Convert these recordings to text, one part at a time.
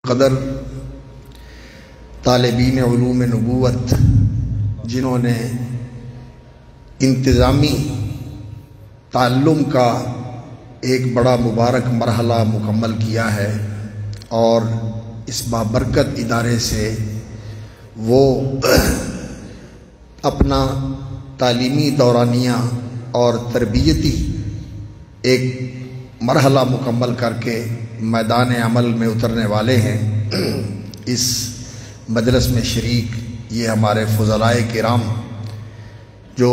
قدر طالبین علوم نبوت جنہوں نے انتظامی تعلم کا ایک بڑا مبارک مرحلہ مکمل کیا ہے اور اس بابرکت ادارے سے وہ اپنا تعلیمی دورانیہ اور تربیتی ایک مرحلہ مکمل کر کے میدان عمل میں اترنے والے ہیں۔ اس مجلس میں شریک یہ ہمارے فضلائے کرام جو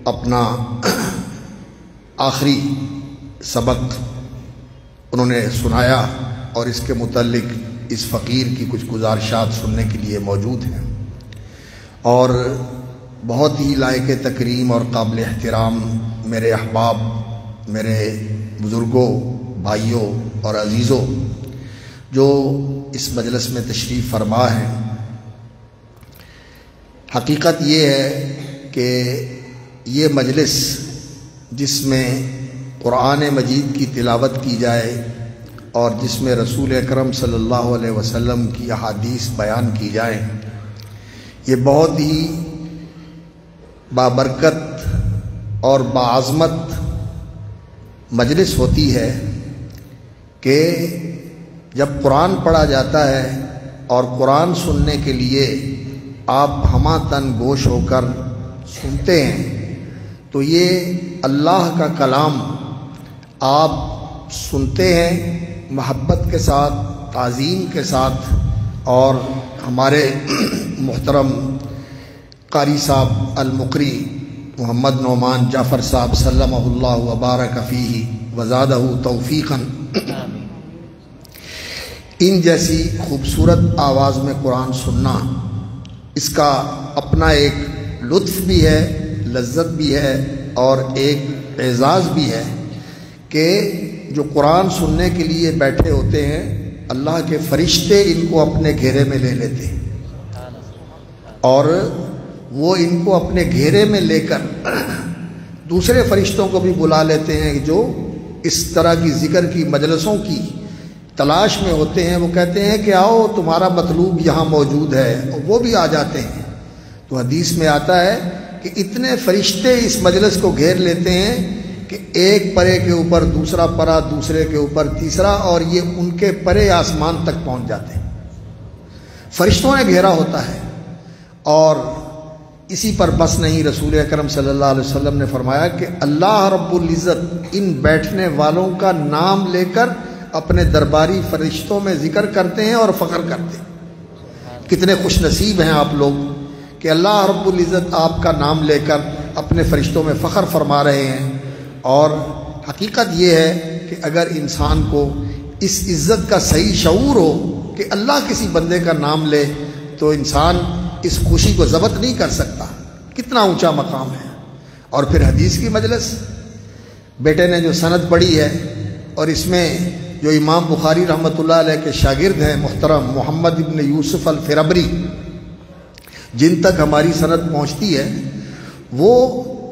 اپنا آخری سبق انہوں نے سنایا اور اس کے متعلق اس فقیر کی کچھ گزارشات سننے کے لیے موجود ہیں، اور بہت ہی لائق تکریم اور قابل احترام میرے احباب، میرے بزرگوں، بھائیوں اور عزیزوں جو اس مجلس میں تشریف فرما ہیں۔ حقیقت یہ ہے کہ یہ مجلس جس میں قرآن مجید کی تلاوت کی جائے اور جس میں رسول اکرم صلی اللہ علیہ وسلم کی احادیث بیان کی جائیں، یہ بہت ہی بابرکت اور باعظمت مجلس ہوتی ہے کہ جب قرآن پڑھا جاتا ہے اور قرآن سننے کے لیے آپ ہمہ تن گوش ہو کر سنتے ہیں تو یہ اللہ کا کلام آپ سنتے ہیں محبت کے ساتھ، تعظیم کے ساتھ، اور ہمارے محترم قاری صاحب المقری محمد نعمان جعفر صاحب سلمہ اللہ وبارک فیہ وزادہ توفیقا، ان جیسی خوبصورت آواز میں قرآن سننا اس کا اپنا ایک لطف بھی ہے، لذت بھی ہے اور ایک اعزاز بھی ہے کہ جو قرآن سننے کے لیے بیٹھے ہوتے ہیں اللہ کے فرشتے ان کو اپنے گھیرے میں لے لیتے ہیں اور وہ ان کو اپنے گھیرے میں لے کر دوسرے فرشتوں کو بھی بلا لیتے ہیں جو اس طرح کی ذکر کی مجلسوں کی تلاش میں ہوتے ہیں۔ وہ کہتے ہیں کہ آؤ تمہارا مطلوب یہاں موجود ہے، اور وہ بھی آ جاتے ہیں۔ تو حدیث میں آتا ہے کہ اتنے فرشتے اس مجلس کو گھیر لیتے ہیں کہ ایک پرے کے اوپر دوسرا پرا، دوسرے کے اوپر تیسرا، اور یہ ان کے پرے آسمان تک پہنچ جاتے ہیں۔ فرشتوں نے گھیرا ہوتا ہے، اور اسی پر بس نہیں، رسول اکرم صلی اللہ علیہ وسلم نے فرمایا کہ اللہ رب العزت ان بیٹھنے والوں کا نام لے کر اپنے درباری فرشتوں میں ذکر کرتے ہیں اور فخر کرتے ہیں۔ کتنے خوش نصیب ہیں آپ لوگ کہ اللہ رب العزت آپ کا نام لے کر اپنے فرشتوں میں فخر فرما رہے ہیں۔ اور حقیقت یہ ہے کہ اگر انسان کو اس عزت کا صحیح شعور ہو کہ اللہ کسی بندے کا نام لے تو انسان اس خوشی کو ضبط نہیں کر سکتا۔ کتنا اونچا مقام ہے۔ اور پھر حدیث کی مجلس، بیٹے نے جو سند پڑھی ہے اور اس میں جو امام بخاری رحمۃ اللہ علیہ کے شاگرد ہیں محترم محمد ابن یوسف الفربری، جن تک ہماری سند پہنچتی ہے، وہ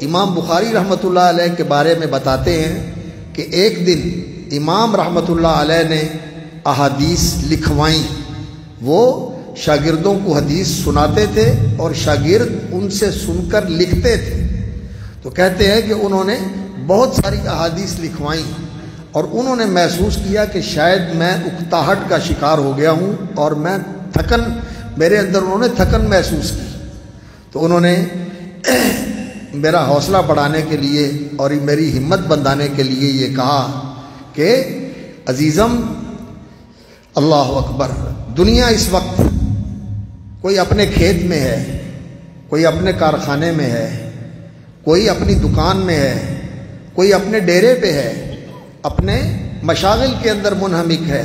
امام بخاری رحمۃ اللہ علیہ کے بارے میں بتاتے ہیں کہ ایک دن امام رحمۃ اللہ علیہ نے احادیث لکھوائیں، وہ شاگردوں کو حدیث سناتے تھے اور شاگرد ان سے سن کر لکھتے تھے۔ تو کہتے ہیں کہ انہوں نے بہت ساری احادیث لکھوائیں اور انہوں نے محسوس کیا کہ شاید میں اکتاہٹ کا شکار ہو گیا ہوں اور میں میرے اندر انہوں نے تھکن محسوس کی۔ تو انہوں نے میرا حوصلہ بڑھانے کے لیے اور میری ہمت بندھانے کے لیے یہ کہا کہ عزیزم، اللہ اکبر، دنیا اس وقت کوئی اپنے کھیت میں ہے، کوئی اپنے کارخانے میں ہے، کوئی اپنی دکان میں ہے، کوئی اپنے ڈیرے پہ ہے، اپنے مشاغل کے اندر منہمک ہے،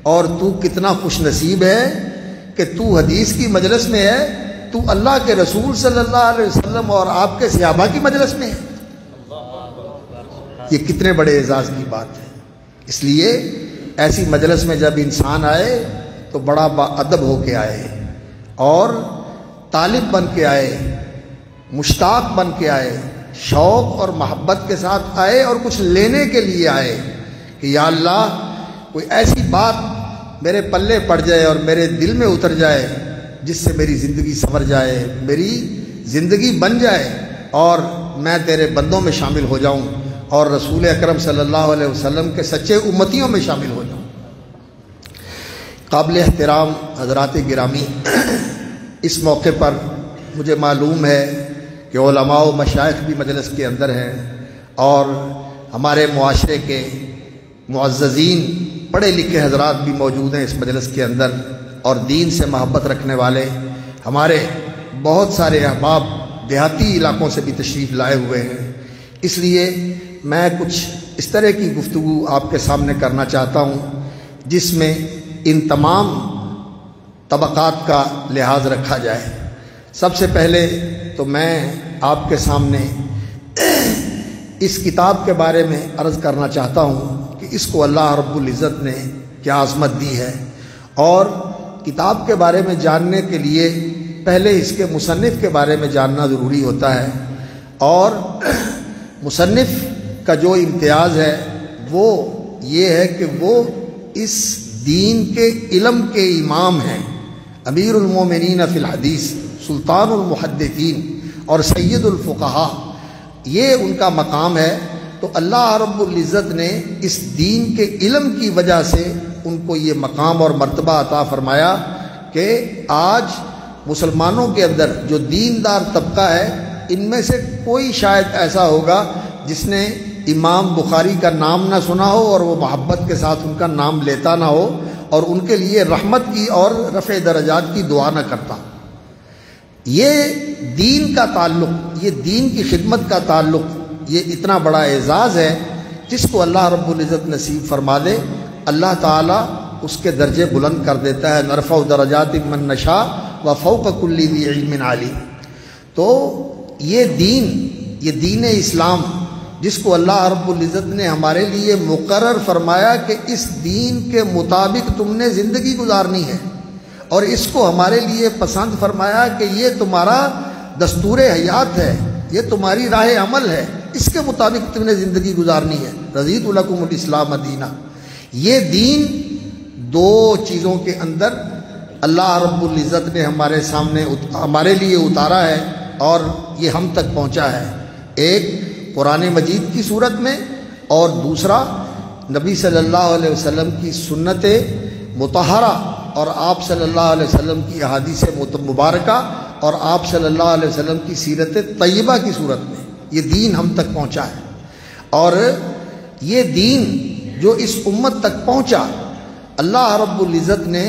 اور تو کتنا خوش نصیب ہے کہ تو حدیث کی مجلس میں ہے، تو اللہ کے رسول صلی اللہ علیہ وسلم اور آپ کے صحابہ کی مجلس میں ہے۔ یہ کتنے بڑے اعزاز کی بات ہے۔ اس لیے ایسی مجلس میں جب انسان آئے تو بڑا باادب ہو کے آئے اور طالب بن کے آئے، مشتاق بن کے آئے، شوق اور محبت کے ساتھ آئے اور کچھ لینے کے لیے آئے کہ یا اللہ کوئی ایسی بات میرے پلے پڑ جائے اور میرے دل میں اتر جائے، جس سے میری زندگی سنور جائے، میری زندگی بن جائے اور میں تیرے بندوں میں شامل ہو جاؤں اور رسول اکرم صلی اللہ علیہ وسلم کے سچے امتیوں میں شامل ہو جاؤں۔ قابل احترام حضرات گرامی، اس موقع پر مجھے معلوم ہے کہ علماء و مشائخ بھی مجلس کے اندر ہیں اور ہمارے معاشرے کے معززین پڑھے لکھے حضرات بھی موجود ہیں اس مجلس کے اندر، اور دین سے محبت رکھنے والے ہمارے بہت سارے احباب دیہاتی علاقوں سے بھی تشریف لائے ہوئے ہیں۔ اس لیے میں کچھ اس طرح کی گفتگو آپ کے سامنے کرنا چاہتا ہوں جس میں ان تمام طبقات کا لحاظ رکھا جائے۔ سب سے پہلے تو میں آپ کے سامنے اس کتاب کے بارے میں عرض کرنا چاہتا ہوں کہ اس کو اللہ رب العزت نے کیا عظمت دی ہے، اور کتاب کے بارے میں جاننے کے لیے پہلے اس کے مصنف کے بارے میں جاننا ضروری ہوتا ہے، اور مصنف کا جو امتیاز ہے وہ یہ ہے کہ وہ اس دین کے علم کے امام ہیں، امیر المومنین فی الحدیث، سلطان المحدثین اور سید الفقہاء، یہ ان کا مقام ہے۔ تو اللہ رب العزت نے اس دین کے علم کی وجہ سے ان کو یہ مقام اور مرتبہ عطا فرمایا کہ آج مسلمانوں کے اندر جو دیندار طبقہ ہے، ان میں سے کوئی شاید ایسا ہوگا جس نے امام بخاری کا نام نہ سنا ہو اور وہ محبت کے ساتھ ان کا نام لیتا نہ ہو اور ان کے لیے رحمت کی اور رفع درجات کی دعا نہ کرتا۔ یہ دین کا تعلق، یہ دین کی خدمت کا تعلق، یہ اتنا بڑا اعزاز ہے جس کو اللہ رب العزت نصیب فرما دے، اللہ تعالیٰ اس کے درجے بلند کر دیتا ہے۔ نرفع درجات من نشاء وفوق کل ذی علم علیم۔ تو یہ دین اسلام جس کو اللہ رب العزت نے ہمارے لیے مقرر فرمایا کہ اس دین کے مطابق تم نے زندگی گزارنی ہے، اور اس کو ہمارے لیے پسند فرمایا کہ یہ تمہارا دستور حیات ہے، یہ تمہاری راہ عمل ہے، اس کے مطابق تم نے زندگی گزارنی ہے۔ رضیت لکم الاسلام دینہ۔ یہ دین دو چیزوں کے اندر اللہ رب العزت نے ہمارے سامنے ہمارے لیے اتارا ہے اور یہ ہم تک پہنچا ہے، ایک قرآن مجید کی صورت میں اور دوسرا نبی صلی اللہ علیہ وسلم کی سنت مطہرہ اور آپ صلی اللہ علیہ وسلم کی احادیث مبارکہ اور آپ صلی اللہ علیہ وسلم کی سیرت طیبہ کی صورت میں یہ دین ہم تک پہنچا ہے۔ اور یہ دین جو اس امت تک پہنچا، اللہ رب العزت نے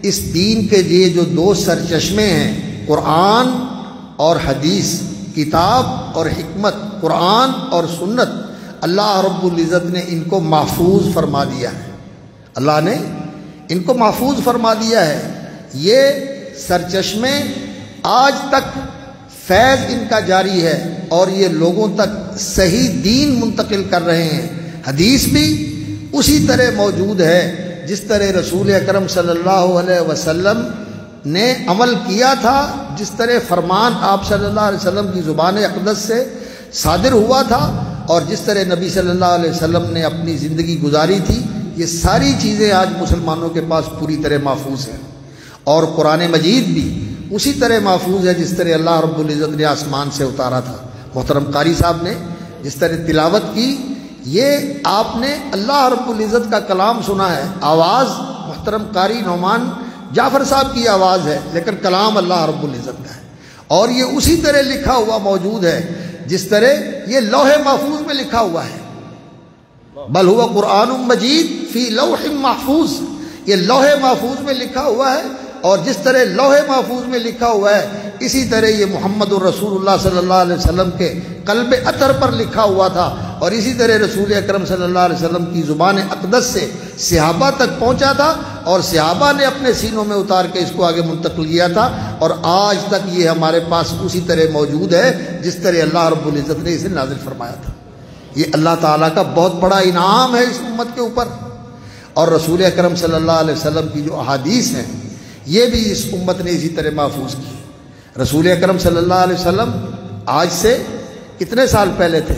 اس دین کے لیے جو دو سرچشمے ہیں، قرآن اور حدیث، کتاب اور حکمت، قرآن اور سنت، اللہ رب العزت نے ان کو محفوظ فرما دیا ہے۔ اللہ نے ان کو محفوظ فرما دیا ہے۔ یہ سرچشمے آج تک فیض ان کا جاری ہے اور یہ لوگوں تک صحیح دین منتقل کر رہے ہیں۔ حدیث بھی اسی طرح موجود ہے جس طرح رسول اکرم صلی اللہ علیہ وسلم نے عمل کیا تھا، جس طرح فرمان آپ صلی اللہ علیہ وسلم کی زبان اقدس سے صادر ہوا تھا اور جس طرح نبی صلی اللہ علیہ وسلم نے اپنی زندگی گزاری تھی، یہ ساری چیزیں آج مسلمانوں کے پاس پوری طرح محفوظ ہیں۔ اور قرآن مجید بھی اسی طرح محفوظ ہے جس طرح اللہ رب العزت نے آسمان سے اتارا تھا۔ محترم قاری صاحب نے جس طرح تلاوت کی، یہ آپ نے اللہ رب العزت کا کلام سنا ہے، آواز محترم قاری نعمان جعفر صاحب کی آواز ہے لیکن کلام اللہ رب العزت کا ہے، اور یہ اسی طرح لکھا ہوا موجود ہے جس طرح یہ لوح محفوظ میں لکھا ہوا ہے۔ بل هو قرآن مجید فی لوح محفوظ، یہ لوح محفوظ میں لکھا ہوا ہے، اور جس طرح لوح محفوظ میں لکھا ہوا ہے اسی طرح یہ محمد الرسول اللہ صلی اللہ علیہ وسلم کے قلب اطہر پر لکھا ہوا تھا، اور اسی طرح رسول اکرم صلی اللہ علیہ وسلم کی زبان اقدس سے صحابہ تک پہنچا تھا، اور صحابہ نے اپنے سینوں میں اتار کے اس کو آگے منتقل کیا تھا، اور آج تک یہ ہمارے پاس اسی طرح موجود ہے جس طرح اللہ رب العزت نے اسے نازل فرمایا تھا۔ یہ اللہ تعالیٰ کا بہت بڑا انعام ہے اس امت کے اوپر۔ اور رسول اکرم صلی اللہ علیہ وسلم کی جو احادیث ہیں یہ بھی اس امت نے اسی طرح محفوظ کی۔ رسول اکرم صلی اللہ علیہ وسلم آج سے کتنے سال پہلے تھے؟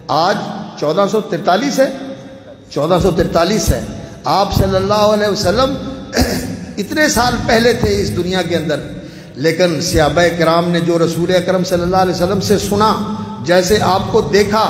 آج 1443 ہے، 1443 ہے۔ آپ صلی اللہ علیہ وسلم اتنے سال پہلے تھے اس دنیا کے اندر، لیکن صحابہ کرام نے جو رسول اکرم صلی اللہ علیہ وسلم سے سنا، جیسے آپ کو دیکھا،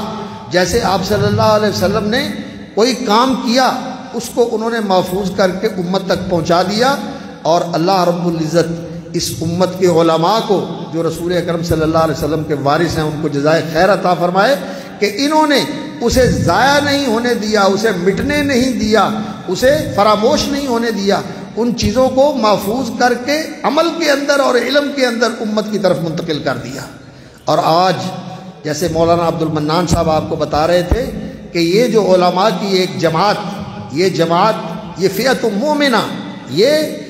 جیسے آپ صلی اللہ علیہ وسلم نے کوئی کام کیا، اس کو انہوں نے محفوظ کر کے امت تک پہنچا دیا۔ اور اللہ رب العزت اس امت کے علماء کو جو رسول اکرم صلی اللہ علیہ وسلم کے وارث ہیں ان کو جزائے خیر عطا فرمائے کہ انہوں نے اسے ضائع نہیں ہونے دیا، اسے مٹنے نہیں دیا، اسے فراموش نہیں ہونے دیا، ان چیزوں کو محفوظ کر کے عمل کے اندر اور علم کے اندر امت کی طرف منتقل کر دیا۔ اور آج جیسے مولانا عبد المنان صاحب آپ کو بتا رہے تھے کہ یہ جو علماء کی ایک جماعت، یہ فئت مومنہ، یہ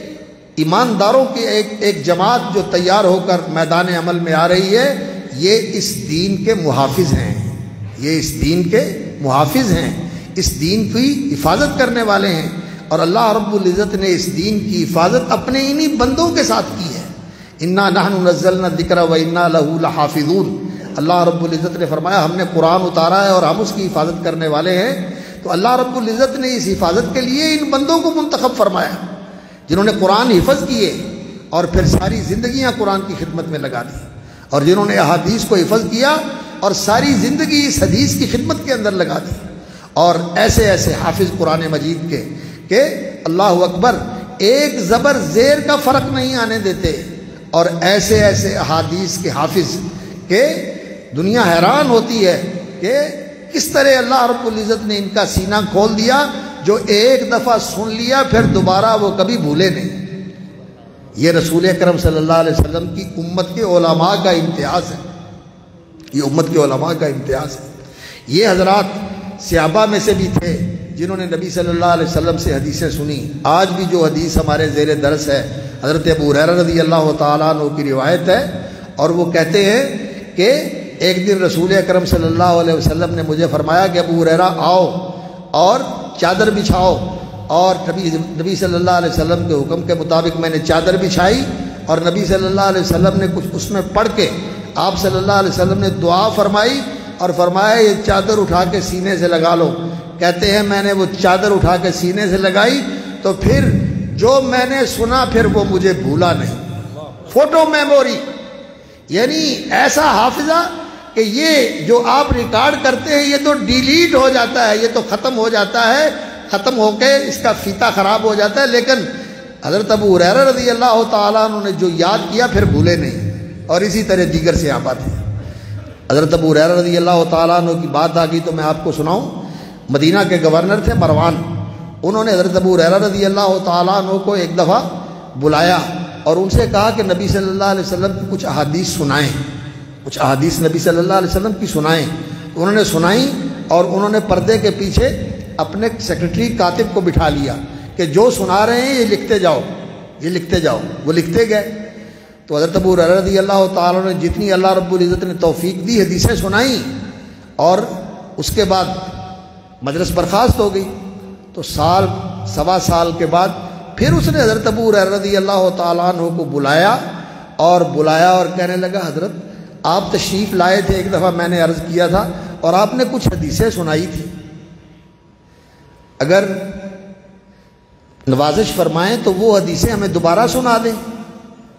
ایمانداروں کی ایک جماعت جو تیار ہو کر میدان عمل میں آ رہی ہے، یہ اس دین کے محافظ ہیں، یہ اس دین کے محافظ ہیں، اس دین کی حفاظت کرنے والے ہیں۔ اور اللہ رب العزت نے اس دین کی حفاظت اپنے انہی بندوں کے ساتھ کی ہے۔ انا نحن نزلنا الذکر وانا لہ لحافظون، اللہ رب العزت نے فرمایا ہم نے قرآن اتارا ہے اور ہم اس کی حفاظت کرنے والے ہیں۔ تو اللہ رب العزت نے اس حفاظت کے لیے ان بندوں کو منتخب فرمایا جنہوں نے قرآن حفظ کیے اور پھر ساری زندگیاں قرآن کی خدمت میں لگا دی، اور جنہوں نے احادیث کو حفظ کیا اور ساری زندگی اس حدیث کی خدمت کے اندر لگا دی۔ اور ایسے ایسے حافظ قرآن مجید کے کہ اللہ اکبر، ایک زبر زیر کا فرق نہیں آنے دیتے، اور ایسے ایسے احادیث کے حافظ کہ دنیا حیران ہوتی ہے کہ کس طرح اللہ رب العزت نے ان کا سینہ کھول دیا، جو ایک دفعہ سن لیا پھر دوبارہ وہ کبھی بھولے نہیں۔ یہ رسول اکرم صلی اللہ علیہ وسلم کی امت کے علماء کا امتیاز ہے، یہ امت کے علماء کا امتیاز ہے۔ یہ حضرات صحابہ میں سے بھی تھے جنہوں نے نبی صلی اللہ علیہ وسلم سے حدیثیں سنی۔ آج بھی جو حدیث ہمارے زیر درس ہے حضرت ابو ہریرہ رضی اللہ تعالیٰ عنہ کی روایت ہے، اور وہ کہتے ہیں کہ ایک دن رسول اکرم صلی اللہ علیہ وسلم نے مجھے فرمایا کہ ابو ہریرہ آؤ اور چادر بچھاؤ، اور نبی صلی اللہ علیہ وسلم کے حکم کے مطابق میں نے چادر بچھائی، اور نبی صلی اللہ علیہ وسلم نے کچھ اس میں پڑھ کے آپ صلی اللہ علیہ وسلم نے دعا فرمائی اور فرمایا یہ چادر اٹھا کے سینے سے لگا لو۔ کہتے ہیں میں نے وہ چادر اٹھا کے سینے سے لگائی تو پھر جو میں نے سنا پھر وہ مجھے بھولا نہیں۔ فوٹو میموری، یعنی ایسا حافظہ کہ یہ جو آپ ریکارڈ کرتے ہیں یہ تو ڈیلیٹ ہو جاتا ہے، یہ تو ختم ہو جاتا ہے، ختم ہو کے اس کا فیتا خراب ہو جاتا ہے، لیکن حضرت ابو ہریرہ رضی اللہ تعالیٰ عنہ نے جو یاد کیا پھر بھولے نہیں۔ اور اسی طرح دیگر صحابہ تھے۔ حضرت ابو ہریرہ رضی اللہ تعالیٰ عنہ کی بات آ گئی تو میں آپ کو سناؤں۔ مدینہ کے گورنر تھے مروان، انہوں نے حضرت ابو ہریرہ رضی اللہ تعالیٰ عنہ کو ایک دفعہ بلایا اور ان سے کہا کہ نبی صلی اللہ علیہ وسلم کی کچھ احادیث سنائیں، کچھ احادیث نبی صلی اللہ علیہ وسلم کی سنائیں۔ انہوں نے سنائیں اور انہوں نے پردے کے پیچھے اپنے سیکرٹری کاتب کو بٹھا لیا کہ جو سنا رہے ہیں یہ لکھتے جاؤ، یہ لکھتے جاؤ۔ وہ لکھتے گئے تو حضرت ابو ہریرہ رضی اللہ تعالیٰ نے جتنی اللہ رب العزت نے توفیق دی حدیثیں سنائیں، اور اس کے بعد مجلس برخاست ہو گئی۔ تو سال سوا سال کے بعد پھر اس نے حضرت ابو ہریرہ رضی اللہ تعالیٰ عنہ کو بلایا اور کہنے لگا حضرت آپ تشریف لائے تھے، ایک دفعہ میں نے عرض کیا تھا اور آپ نے کچھ حدیثیں سنائی تھی، اگر نوازش فرمائیں تو وہ حدیثیں ہمیں دوبارہ سنا دیں،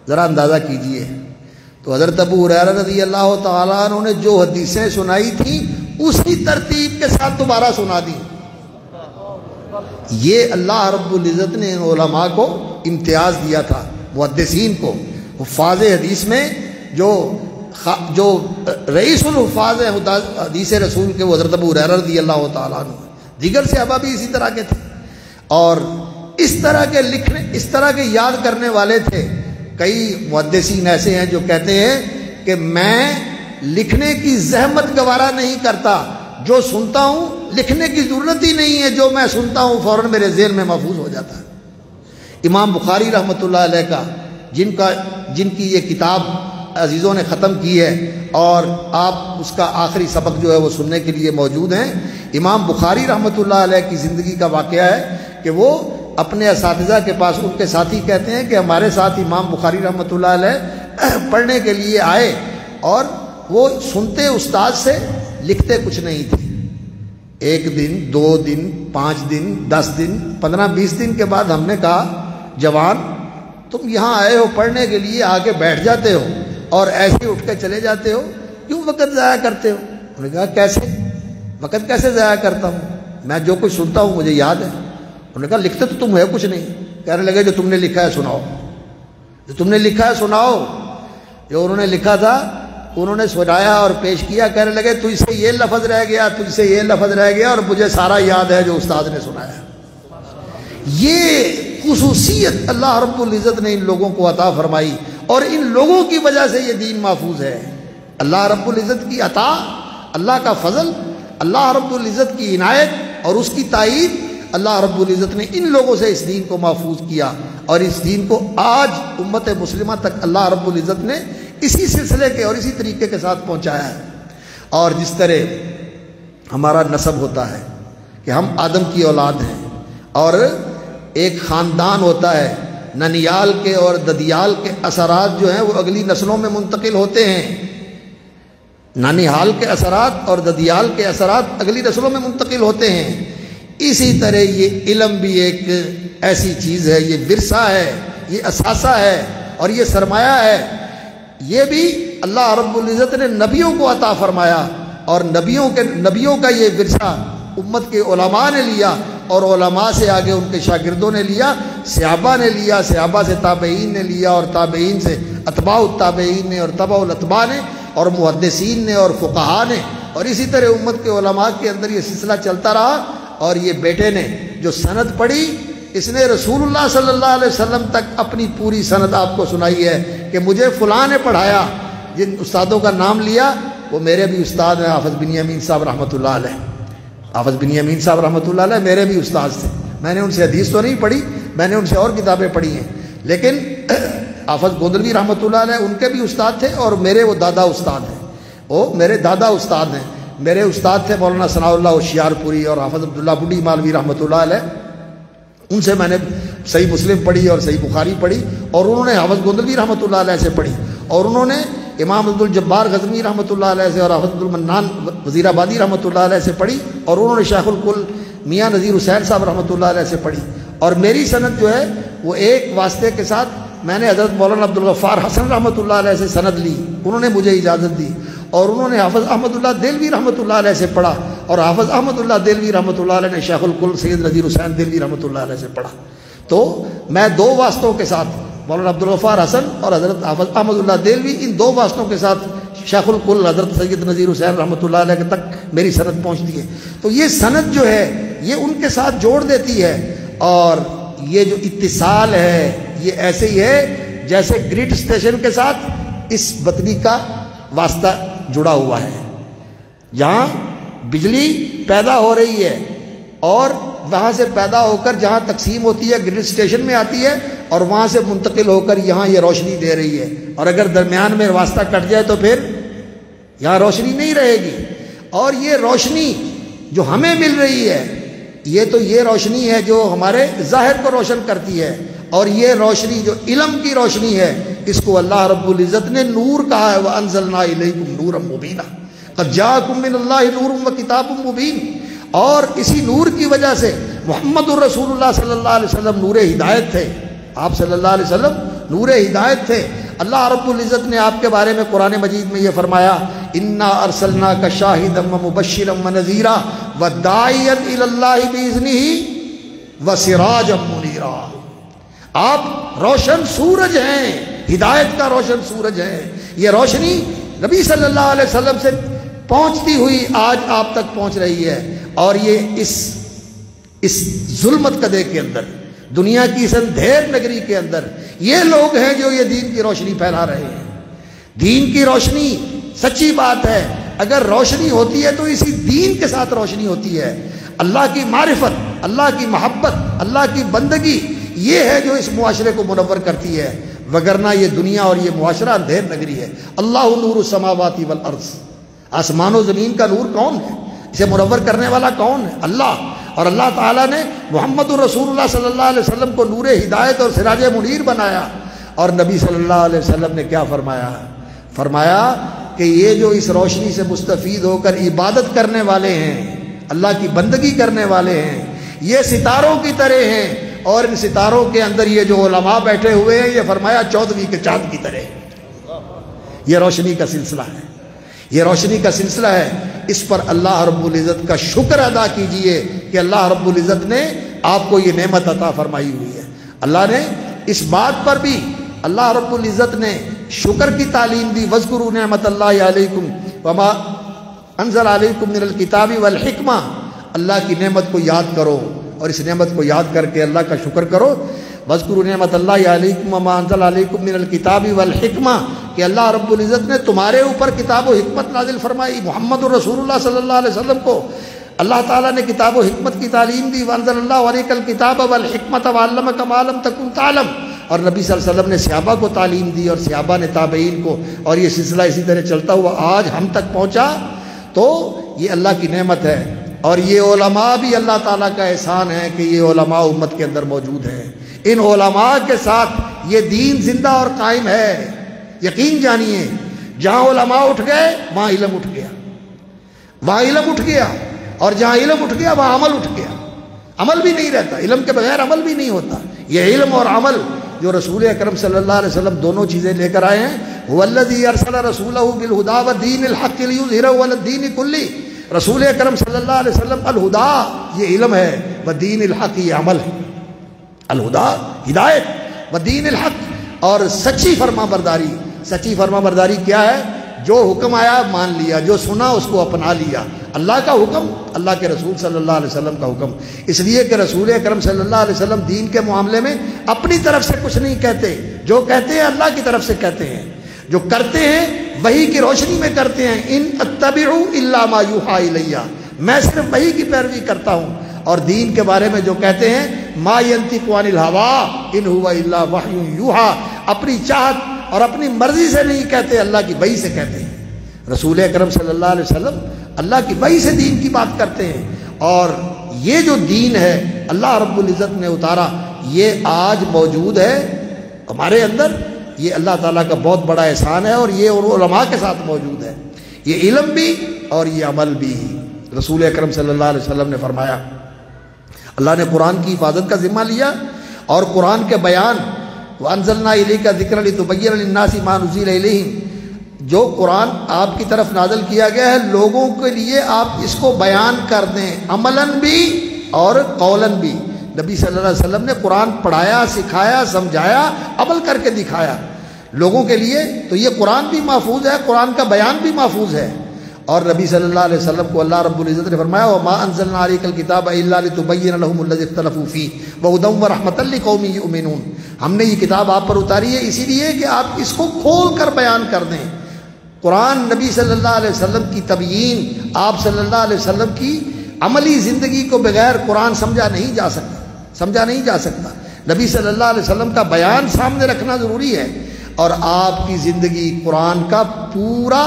ذرا اندازہ کیجئے۔ تو حضرت ابو ہریرہ رضی اللہ تعالیٰ عنہ نے جو حدیثیں سنائی تھیں اسی ترتیب کے ساتھ دوبارہ سنا دی۔ یہ اللہ رب العزت نے ان علماء کو امتیاز دیا تھا، محدثین کو، حفاظ حدیث میں جو رئیس الحفاظ ہیں حدیث رسول کے وہ حضرت ابو ہریرہ رضی اللہ تعالیٰ عنہ، دیگر صحابہ بھی اسی طرح کے تھے، اور اس طرح کے لکھنے، اس طرح کے یاد کرنے والے تھے۔ کئی محدثین ایسے ہیں جو کہتے ہیں کہ میں لکھنے کی زحمت گوارا نہیں کرتا، جو سنتا ہوں لکھنے کی ضرورت ہی نہیں ہے، جو میں سنتا ہوں فوراً میرے ذہن میں محفوظ ہو جاتا ہے۔ امام بخاری رحمۃ اللہ علیہ کا جن کی یہ کتاب عزیزوں نے ختم کی ہے اور آپ اس کا آخری سبق جو ہے وہ سننے کے لیے موجود ہیں۔ امام بخاری رحمۃ اللہ علیہ کی زندگی کا واقعہ ہے کہ وہ اپنے اساتذہ کے پاس، ان کے ساتھی کہتے ہیں کہ ہمارے ساتھ امام بخاری رحمۃ اللہ علیہ پڑھنے کے لیے آئے اور وہ سنتے استاد سے، لکھتے کچھ نہیں تھے۔ ایک دن، 2 دن، 5 دن، 10 دن، 15-20 دن کے بعد ہم نے کہا جوان تم یہاں آئے ہو پڑھنے کے لیے، آ کے بیٹھ جاتے ہو اور ایسے ہی اٹھ کے چلے جاتے ہو، کیوں وقت ضائع کرتے ہو؟ انہوں نے کہا کیسے وقت کیسے ضائع کرتا ہوں، میں جو کچھ سنتا ہوں مجھے یاد ہے۔ انہوں نے کہا لکھتے تو تم ہے کچھ نہیں۔ کہنے لگے جو تم نے لکھا ہے سناؤ، جو تم نے لکھا ہے سناؤ۔ جو انہوں نے لکھا تھا انہوں نے سنایا اور پیش کیا۔ کہنے لگے تجھ سے یہ لفظ رہ گیا، تجھ سے یہ لفظ رہ گیا، اور مجھے سارا یاد ہے جو استاد نے سنایا۔ یہ خصوصیت اللہ رب العزت نے ان لوگوں کو عطا فرمائی، اور ان لوگوں کی وجہ سے یہ دین محفوظ ہے۔ اللہ رب العزت کی عطا، اللہ کا فضل، اللہ رب العزت کی عنایت اور اس کی تائید، اللہ رب العزت نے ان لوگوں سے اس دین کو محفوظ کیا، اور اس دین کو آج امت مسلمہ تک اللہ رب العزت نے اسی سلسلے کے اور اسی طریقے کے ساتھ پہنچایا ہے۔ اور جس طرح ہمارا نسب ہوتا ہے کہ ہم آدم کی اولاد ہیں، اور ایک خاندان ہوتا ہے، ننیال کے اور ددیال کے اثرات جو ہیں وہ اگلی نسلوں میں منتقل ہوتے ہیں۔ ننیال کے اثرات اور ددیال کے اثرات اگلی نسلوں میں منتقل ہوتے ہیں۔ اسی طرح یہ علم بھی ایک ایسی چیز ہے، یہ ورثہ ہے، یہ اثاثہ ہے اور یہ سرمایہ ہے۔ یہ بھی اللہ رب العزت نے نبیوں کو عطا فرمایا، اور نبیوں کا یہ ورثہ امت کے علماء نے لیا، اور علماء سے آگے ان کے شاگردوں نے لیا، صحابہ نے لیا، صحابہ سے تابعین نے لیا، اور تابعین سے اتباع التابعین نے، اور تبع الاتباع نے، اور محدثین نے، اور فقہاء نے، اور اسی طرح امت کے علماء کے اندر یہ سلسلہ چلتا رہا۔ اور یہ بیٹے نے جو سند پڑھی، اس نے رسول اللہ صلی اللہ علیہ وسلم تک اپنی پوری سند آپ کو سنائی ہے کہ مجھے فلاں نے پڑھایا۔ جن استادوں کا نام لیا وہ میرے بھی استاد ہیں، حافظ بنیامین صاحب رحمۃ اللہ علیہ۔ حافظ بنیامین صاحب رحمۃ اللہ علیہ میرے بھی استاد تھے۔ میں نے ان سے حدیث تو نہیں پڑھی، میں نے ان سے اور کتابیں پڑھی ہیں، لیکن حافظ گودلوی رحمۃ اللہ علیہ ان کے بھی استاد تھے، اور میرے وہ دادا استاد ہیں، وہ میرے دادا استاد ہیں۔ میرے استاد تھے مولانا ثناء اللہ ہوشیار پوری اور حافظ عبداللہ بڈی مالوی رحمۃ اللہ علیہ۔ ان سے میں نے صحیح مسلم پڑھی اور صحیح بخاری پڑھی، اور انہوں نے حافظ گودلوی رحمۃ اللہ علیہ سے پڑھی، اور انہوں نے امام عبد الجبار غزنوی رحمۃ اللہ علیہ سے اور حافظ عبد المنان وزیر آبادی رحمۃ اللہ علیہ سے پڑھی، اور انہوں نے شیخ الکل میاں نذیر حسین صاحب رحمۃ اللہ علیہ سے پڑھی۔ اور میری سند جو ہے وہ ایک واسطے کے ساتھ میں نے حضرت مولانا عبدالغفار حسن رحمۃ اللہ علیہ سے سند لی، انہوں نے مجھے اجازت دی، اور انہوں نے حافظ احمد اللہ دہلوی رحمۃ اللہ علیہ سے پڑھا، اور حافظ احمد اللہ دہلوی رحمۃ اللہ علیہ نے شیخ الکل سید نذیر حسین دہلوی رحمۃ اللہ علیہ سے پڑھا۔ تو میں دو واسطوں کے ساتھ مولانا عبدالغفار حسن اور حضرت حافظ احمد اللہ دہلوی، ان دو واسطوں کے ساتھ شیخ الکل حضرت سید نذیر حسین رحمۃ اللہ علیہ تک میری سند پہنچتی ہے۔ تو یہ سند جو ہے یہ ان کے ساتھ جوڑ دیتی ہے، اور یہ جو اتصال ہے یہ ایسے ہی ہے جیسے گرڈ اسٹیشن کے ساتھ اس بطنی کا واسطہ جڑا ہوا ہے۔ جہاں بجلی پیدا ہو رہی ہے اور وہاں سے پیدا ہو کر جہاں تقسیم ہوتی ہے گرڈ اسٹیشن میں آتی ہے، اور وہاں سے منتقل ہو کر یہاں یہ روشنی دے رہی ہے، اور اگر درمیان میں واسطہ کٹ جائے تو پھر یہاں روشنی نہیں رہے گی۔ اور یہ روشنی جو ہمیں مل رہی ہے یہ روشنی ہے جو ہمارے ظاہر کو روشن کرتی ہے، اور یہ روشنی جو علم کی روشنی ہے اس کو اللہ رب العزت نے نور کہا ہے، وَأَنزَلْنَا إِلَيْكُمْ نُورًا مُبِينًا قَدْ جَاءَكُم مِّنَ اللَّهِ نُورٌ وَكِتَابٌ مُبِينٌ۔ اور اسی نور کی وجہ سے محمد الرسول اللہ صلی اللہ علیہ وسلم نور ہدایت تھے، آپ صلی اللہ علیہ وسلم نور ہدایت تھے۔ اللہ رب العزت نے آپ کے بارے میں قرآن مجید میں یہ فرمایا، اِنَّا أَرْسَلْنَاكَ شَاهِدًا وَمُبَشِّرًا وَنَذِيرًا وَدَاعِيًا إِلَى اللَّهِ بِإِذْنِهِ وَسِرَاجًا مُنِيرًا۔ آپ روشن سورج ہیں، ہدایت کا روشن سورج ہے۔ یہ روشنی نبی صلی اللہ علیہ وسلم سے پہنچتی ہوئی آج آپ تک پہنچ رہی ہے، اور یہ اس ظلمت کدے کے اندر، دنیا کی اس اندھیر نگری کے اندر یہ لوگ ہیں جو یہ دین کی روشنی پھیلا رہے ہیں۔ دین کی روشنی سچی بات ہے، اگر روشنی ہوتی ہے تو اسی دین کے ساتھ روشنی ہوتی ہے۔ اللہ کی معرفت، اللہ کی محبت، اللہ کی بندگی، یہ ہے جو اس معاشرے کو منور کرتی ہے، وگرنہ یہ دنیا اور یہ معاشرہ اندھیر نگری ہے۔ اللہ نور السماوات والارض، آسمان و زمین کا نور کون ہے؟ اسے منور کرنے والا کون ہے؟ اللہ۔ اور اللہ تعالیٰ نے محمد الرسول اللہ صلی اللہ علیہ وسلم کو نور ہدایت اور سراج منیر بنایا، اور نبی صلی اللہ علیہ وسلم نے کیا فرمایا؟ فرمایا کہ یہ جو اس روشنی سے مستفید ہو کر عبادت کرنے والے ہیں، اللہ کی بندگی کرنے والے ہیں، یہ ستاروں کی طرح ہیں، اور ان ستاروں کے اندر یہ جو علماء بیٹھے ہوئے ہیں، یہ فرمایا 14ویں کے چاند کی طرح۔ یہ روشنی کا سلسلہ ہے، یہ روشنی کا سلسلہ ہے۔ اس پر اللہ رب العزت کا شکر ادا کیجئے کہ اللہ رب العزت نے آپ کو یہ نعمت عطا فرمائی ہوئی ہے۔ اللہ نے اس بات پر بھی اللہ رب العزت نے شکر کی تعلیم دی، وَاذْكُرُوا نِعْمَتَ اللَّهِ عَلَيْكُمْ وَمَا أَنزَلَ عَلَيْكُمْ مِنَ الْكِتَابِ وَالْحِكْمَةِ، اللہ کی نعمت کو یاد کرو اور اس نعمت کو یاد کر کے اللہ کا شکر کرو۔ وَاذْكُرُوا نِعْمَتَ اللَّهِ عَلَيْكُمْ وَمَا أَنزَلَ عَلَيْكُمْ مِنَ الْكِتَابِ وَالْحِكْمَةِ، کہ اللہ رب العزت نے تمہارے اوپر کتاب و حکمت نازل فرمائی۔ محمد رسول اللہ صلی اللہ علیہ وسلم کو اللہ تعالیٰ نے کتاب و حکمت کی تعلیم دی۔ وَأَنزَلَ اللَّهُ عَلَيْكَ الْكِتَابَ وَالْحِكْمَةَ وَعَلَّمَكَ مَا لَمْ تَكُنْ تَعْلَمْ، اور نبی صلی اللہ علیہ وسلم نے صحابہ کو تعلیم دی اور صحابہ نے تابعین کو، اور یہ سلسلہ اسی طرح چلتا ہوا آج ہم تک پہنچا۔ تو یہ اللہ کی نعمت ہے، اور یہ علماء بھی اللہ تعالیٰ کا احسان ہے کہ یہ علماء امت کے اندر موجود ہیں۔ ان علماء کے ساتھ یہ دین زندہ اور قائم ہے۔ یقین جانیے، جہاں علماء اٹھ گئے وہاں علم اٹھ گیا، وہاں علم اٹھ گیا، اور جہاں علم اٹھ گیا وہاں عمل اٹھ گیا۔ عمل بھی نہیں رہتا، علم کے بغیر عمل بھی نہیں ہوتا۔ یہ علم اور عمل جو رسول اکرم صلی اللہ علیہ وسلم دونوں چیزیں لے کر آئے ہیں، هو الذی ارسل رسولہ بالہدی ودین الحق لیظہرہ علی الدین کلہ۔ رسول اکرم صلی اللہ علیہ وسلم الہدا یہ علم ہے، ودین الحق یہ عمل ہے۔ الہدا ہدایت، ودین الحق اور سچی فرما برداری۔ سچی فرما برداری کیا ہے؟ جو حکم آیا مان لیا، جو سنا اس کو اپنا لیا۔ اللہ کا حکم، اللہ کے رسول صلی اللہ علیہ وسلم کا حکم، اس لیے کہ رسول اکرم صلی اللہ علیہ وسلم دین کے معاملے میں اپنی طرف سے کچھ نہیں کہتے، جو کہتے ہیں اللہ کی طرف سے کہتے ہیں، جو کرتے ہیں وحی کی روشنی میں کرتے ہیں۔ ان اتبع الا ما یوحی الی، میں صرف وحی کی پیروی کرتا ہوں، اور دین کے بارے میں جو کہتے ہیں ما ینطق عن الہوی ان هو الا وحی یوحی، اپنی چاہت اور اپنی مرضی سے نہیں کہتے، اللہ کی وحی سے کہتے ہیں۔ رسول اکرم صلی اللہ علیہ وسلم اللہ کی وحی سے دین کی بات کرتے ہیں، اور یہ جو دین ہے اللہ رب العزت نے اتارا، یہ آج موجود ہے ہمارے اندر۔ یہ اللہ تعالیٰ کا بہت بڑا احسان ہے، اور یہ علماء کے ساتھ موجود ہے، یہ علم بھی اور یہ عمل بھی۔ رسول اکرم صلی اللہ علیہ وسلم نے فرمایا، اللہ نے قرآن کی حفاظت کا ذمہ لیا اور قرآن کے بیان، وَأَنزَلْنَا إِلَيْكَ ذِكْرًا لِتُبَيِّنَ لِلنَّاسِ مَا نُزِّلَ إِلَيْهِمْ، جو قرآن آپ کی طرف نازل کیا گیا ہے لوگوں کے لیے آپ اس کو بیان کر دیں، عملاً بھی اور قولاً بھی۔ نبی صلی اللہ علیہ وسلم نے قرآن پڑھایا، سکھایا، سمجھایا، عمل کر کے دکھایا لوگوں کے لیے۔ تو یہ قرآن بھی محفوظ ہے، قرآن کا بیان بھی محفوظ ہے۔ اور نبی صلی اللہ علیہ وسلم کو اللہ رب العزت نے فرمایا، وَمَا أَنزَلْنَا عَلَيْكَ الْكِتَابَ إِلَّا لِتُبَيِّنَ لَهُمُ الَّذِي اخْتَلَفُوا فِيهِ وَهُدًى وَرَحْمَةً لِقَوْمٍ يُؤْمِنُونَ، ہم نے یہ کتاب آپ پر اتاری ہے اسی لیے کہ آپ اس کو کھول کر بیان کر دیں۔ قرآن نبی صلی اللہ علیہ وسلم کی تبیین، آپ صلی اللہ علیہ وسلم کی عملی زندگی کو بغیر قرآن سمجھا نہیں جا سکتا، سمجھا نہیں جا سکتا۔ نبی صلی اللہ علیہ وسلم کا بیان سامنے رکھنا ضروری ہے، اور آپ کی زندگی قرآن کا پورا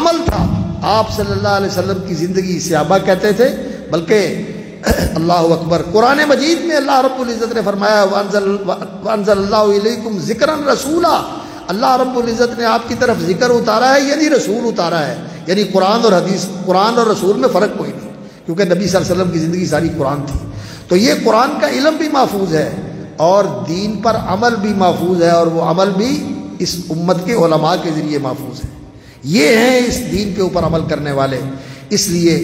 عمل تھا۔ آپ صلی اللہ علیہ وسلم کی زندگی صحابہ کہتے تھے، بلکہ اللہ اکبر، قرآن مجید میں اللہ رب العزت نے فرمایا، وَأَنزَلَ اللَّهُ إِلَيْكُمْ ذِكْرًا رَسُولًا، اللہ رب العزت نے آپ کی طرف ذکر اتارا ہے، یعنی رسول اتارا ہے۔ یعنی قرآن اور حدیث، قرآن اور رسول میں فرق کوئی نہیں، کیونکہ نبی صلی اللہ علیہ وسلم کی زندگی ساری قرآن تھی۔ تو یہ قرآن کا علم بھی محفوظ ہے اور دین پر عمل بھی محفوظ ہے، اور وہ عمل بھی اس امت کے علماء کے ذریعے محفوظ ہے۔ یہ ہیں اس دین کے اوپر عمل کرنے والے، اس لیے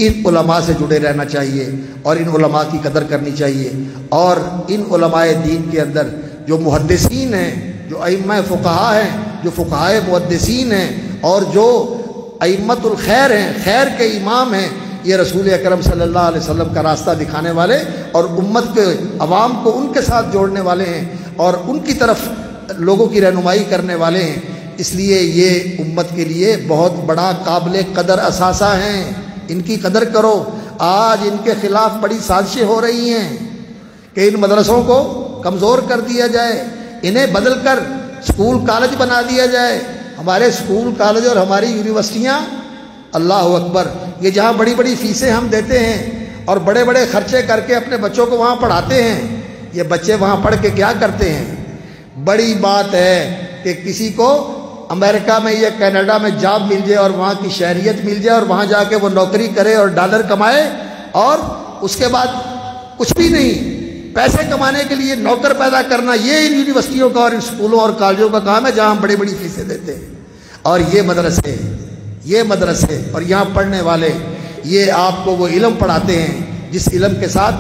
ان علماء سے جڑے رہنا چاہیے اور ان علماء کی قدر کرنی چاہیے، اور ان علماء دین کے اندر جو محدثین ہیں، جو ائمہ فقہاء ہیں، جو فقہاء محدثین ہیں، اور جو ائمۃ الخیر ہیں، خیر کے امام ہیں، یہ رسول اکرم صلی اللہ علیہ وسلم کا راستہ دکھانے والے اور امت کے عوام کو ان کے ساتھ جوڑنے والے ہیں اور ان کی طرف لوگوں کی رہنمائی کرنے والے ہیں۔ اس لیے یہ امت کے لیے بہت بڑا قابل قدر اثاثہ ہیں، ان کی قدر کرو۔ آج ان کے خلاف بڑی سازشیں ہو رہی ہیں کہ ان مدرسوں کو کمزور کر دیا جائے، انہیں بدل کر اسکول کالج بنا دیا جائے۔ ہمارے اسکول کالج اور ہماری یونیورسٹیاں، اللہ اکبر، یہ جہاں بڑی بڑی فیسیں ہم دیتے ہیں اور بڑے بڑے خرچے کر کے اپنے بچوں کو وہاں پڑھاتے ہیں، یہ بچے وہاں پڑھ کے کیا کرتے ہیں؟ بڑی بات ہے کہ کسی کو امریکہ میں یا کینیڈا میں جاب مل جائے اور وہاں کی شہریت مل جائے اور وہاں جا کے وہ نوکری کرے اور ڈالر کمائے، اور اس کے بعد کچھ بھی نہیں، پیسے کمانے کے لیے نوکر پیدا کرنا یہ ان یونیورسٹیوں کا اور اسکولوں اور کالجوں کا کام ہے جہاں ہم بڑی بڑی فیسیں دیتے ہیں. اور یہ مدرسے اور یہاں پڑھنے والے یہ آپ کو وہ علم پڑھاتے ہیں جس علم کے ساتھ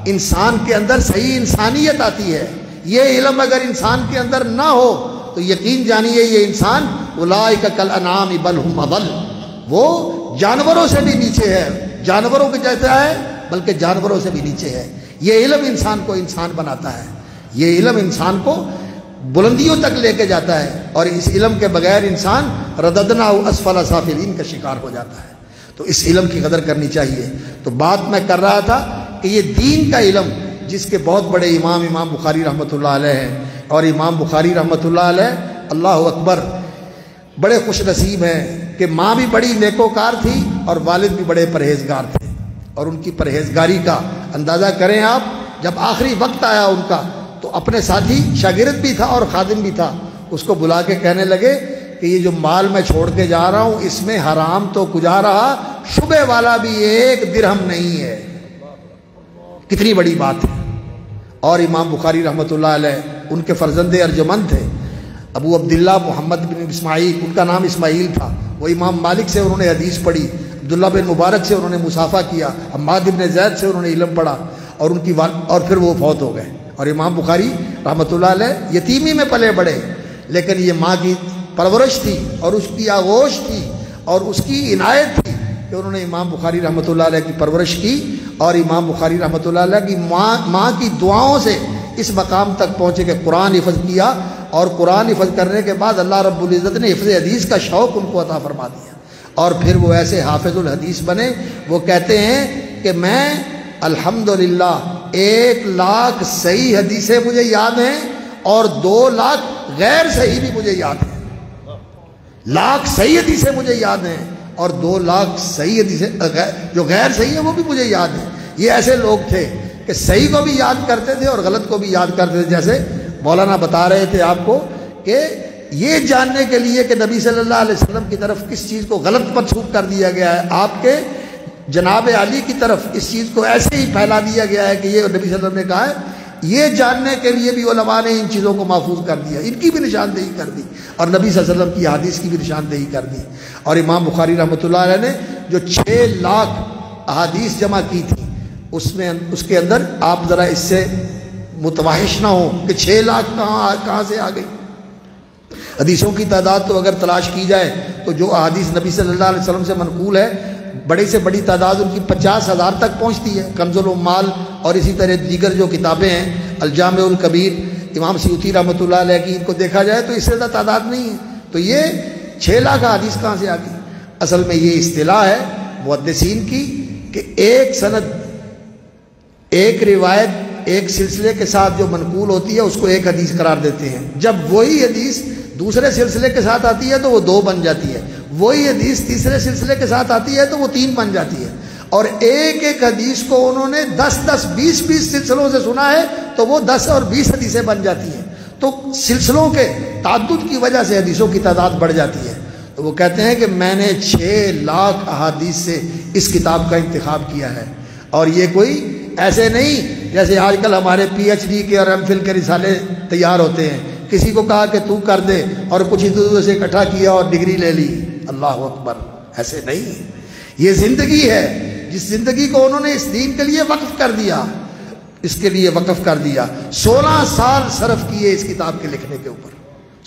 انسان کے اندر صحیح انسانیت آتی ہے. یہ علم اگر انسان کے اندر نہ ہو تو یقین جانیے یہ انسان اولئک کالانعام بل هم اضل، وہ جانوروں سے بھی نیچے ہے، جانوروں کے جیسا ہے بلکہ جانوروں سے بھی نیچے ہے. یہ علم انسان کو انسان بناتا ہے، یہ علم انسان کو بلندیوں تک لے کے جاتا ہے، اور اس علم کے بغیر انسان رددناہ اسفل سافلین کا شکار ہو جاتا ہے. تو اس علم کی قدر کرنی چاہیے. تو بات میں کر رہا تھا کہ یہ دین کا علم جس کے بہت بڑے امام بخاری رحمۃ اللہ علیہ ہیں، اور امام بخاری رحمۃ اللہ علیہ اللہ اکبر بڑے خوش نصیب ہیں کہ ماں بھی بڑی نیکوکار تھی اور والد بھی بڑے پرہیزگار تھے. اور ان کی پرہیزگاری کا اندازہ کریں آپ، جب آخری وقت آیا ان کا تو اپنے ساتھی شاگرد بھی تھا اور خادم بھی تھا، اس کو بلا کے کہنے لگے کہ یہ جو مال میں چھوڑ کے جا رہا ہوں اس میں حرام تو کجا رہا، شبہ والا بھی 1 درہم نہیں ہے. کتنی بڑی بات ہے. اور امام بخاری رحمۃ اللہ علیہ ان کے فرزند ارجمند تھے ابو عبداللہ محمد بن اسماعیل، ان کا نام اسماعیل تھا. وہ امام مالک سے انہوں نے حدیث پڑھی، عبداللہ بن مبارک سے انہوں نے مصافحہ کیا، حماد بن زید سے انہوں نے علم پڑھا، اور پھر وہ فوت ہو گئے. اور امام بخاری رحمۃ اللہ علیہ یتیمی میں پلے بڑے، لیکن یہ ماں کی پرورش تھی اور اس کی آغوش تھی اور اس کی عنایت تھی کہ انہوں نے امام بخاری رحمۃ اللہ علیہ کی پرورش کی. اور امام بخاری رحمۃ اللہ علیہ کی ماں کی دعاؤں سے اس مقام تک پہنچے کہ قرآن حفظ کیا، اور قرآن حفظ کرنے کے بعد اللہ رب العزت نے حفظ حدیث کا شوق ان کو عطا فرما دیا، اور پھر وہ ایسے حافظ الحدیث بنے. وہ کہتے ہیں کہ میں الحمدللہ 1 لاکھ صحیح حدیثیں مجھے یاد ہیں اور 2 لاکھ غیر صحیح بھی مجھے یاد ہیں. لاکھ صحیح حدیثیں مجھے یاد ہیں اور 2 لاکھ صحیح حدیثیں جو غیر صحیح ہیں وہ بھی مجھے یاد ہیں. یہ ایسے لوگ تھے کہ صحیح کو بھی یاد کرتے تھے اور غلط کو بھی یاد کرتے تھے. جیسے مولانا بتا رہے تھے آپ کو کہ یہ جاننے کے لیے کہ نبی صلی اللہ علیہ وسلم کی طرف کس چیز کو غلط منسوب کر دیا گیا ہے، آپ کے جناب علی کی طرف اس چیز کو ایسے ہی پھیلا دیا گیا ہے کہ یہ نبی صلی اللہ علیہ وسلم نے کہا ہے، یہ جاننے کے لیے بھی علماء نے ان چیزوں کو محفوظ کر دیا، ان کی بھی نشاندہی کر دی، اور نبی صلی اللہ علیہ وسلم کی حدیث کی بھی نشاندہی کر دی. اور امام بخاری رحمۃ اللہ علیہ نے جو 6 لاکھ احادیث جمع کی تھی اس کے اندر آپ ذرا اس سے متوحش نہ ہوں کہ 6 لاکھ کہاں سے آ گئی. حدیثوں کی تعداد تو اگر تلاش کی جائے تو جو احادیث نبی صلی اللہ علیہ وسلم سے منقول ہے بڑی سے بڑی تعداد ان کی 50,000 تک پہنچتی ہے. کنز العمال اور اسی طرح دیگر جو کتابیں ہیں، الجامع الکبیر امام سیوطی رحمۃ اللہ علیہ کی، ان کو دیکھا جائے تو اس سے زیادہ تعداد نہیں ہے. تو یہ 6 لاکھ حدیث کہاں سے آ گئی؟ اصل میں یہ اصطلاح ہے محدثین کی کہ ایک سند، ایک روایت، ایک سلسلے کے ساتھ جو منقول ہوتی ہے اس کو ایک حدیث قرار دیتے ہیں. جب وہی حدیث دوسرے سلسلے کے ساتھ آتی ہے تو وہ 2 بن جاتی ہے، وہی حدیث تیسرے سلسلے کے ساتھ آتی ہے تو وہ 3 بن جاتی ہے. اور ایک ایک حدیث کو انہوں نے 10 20 سلسلوں سے سنا ہے تو وہ 10 اور 20 حدیثیں بن جاتی ہیں. تو سلسلوں کے تعدد کی وجہ سے حدیثوں کی تعداد بڑھ جاتی ہے. تو وہ کہتے ہیں کہ میں نے 6 لاکھ احادیث سے اس کتاب کا انتخاب کیا ہے. اور یہ کوئی ایسے نہیں جیسے آج کل ہمارے PhD کے اور MPhil کے رسالے تیار ہوتے ہیں، کسی کو کہا کہ تو کر دے اور کچھ ہی سے اکٹھا کیا اور ڈگری لے لی. اللہ اکبر، ایسے نہیں. یہ زندگی ہے جس زندگی کو انہوں نے اس دین کے لیے وقف کر دیا، اس کے لیے وقف کر دیا. 16 سال صرف کیے اس کتاب کے لکھنے کے اوپر،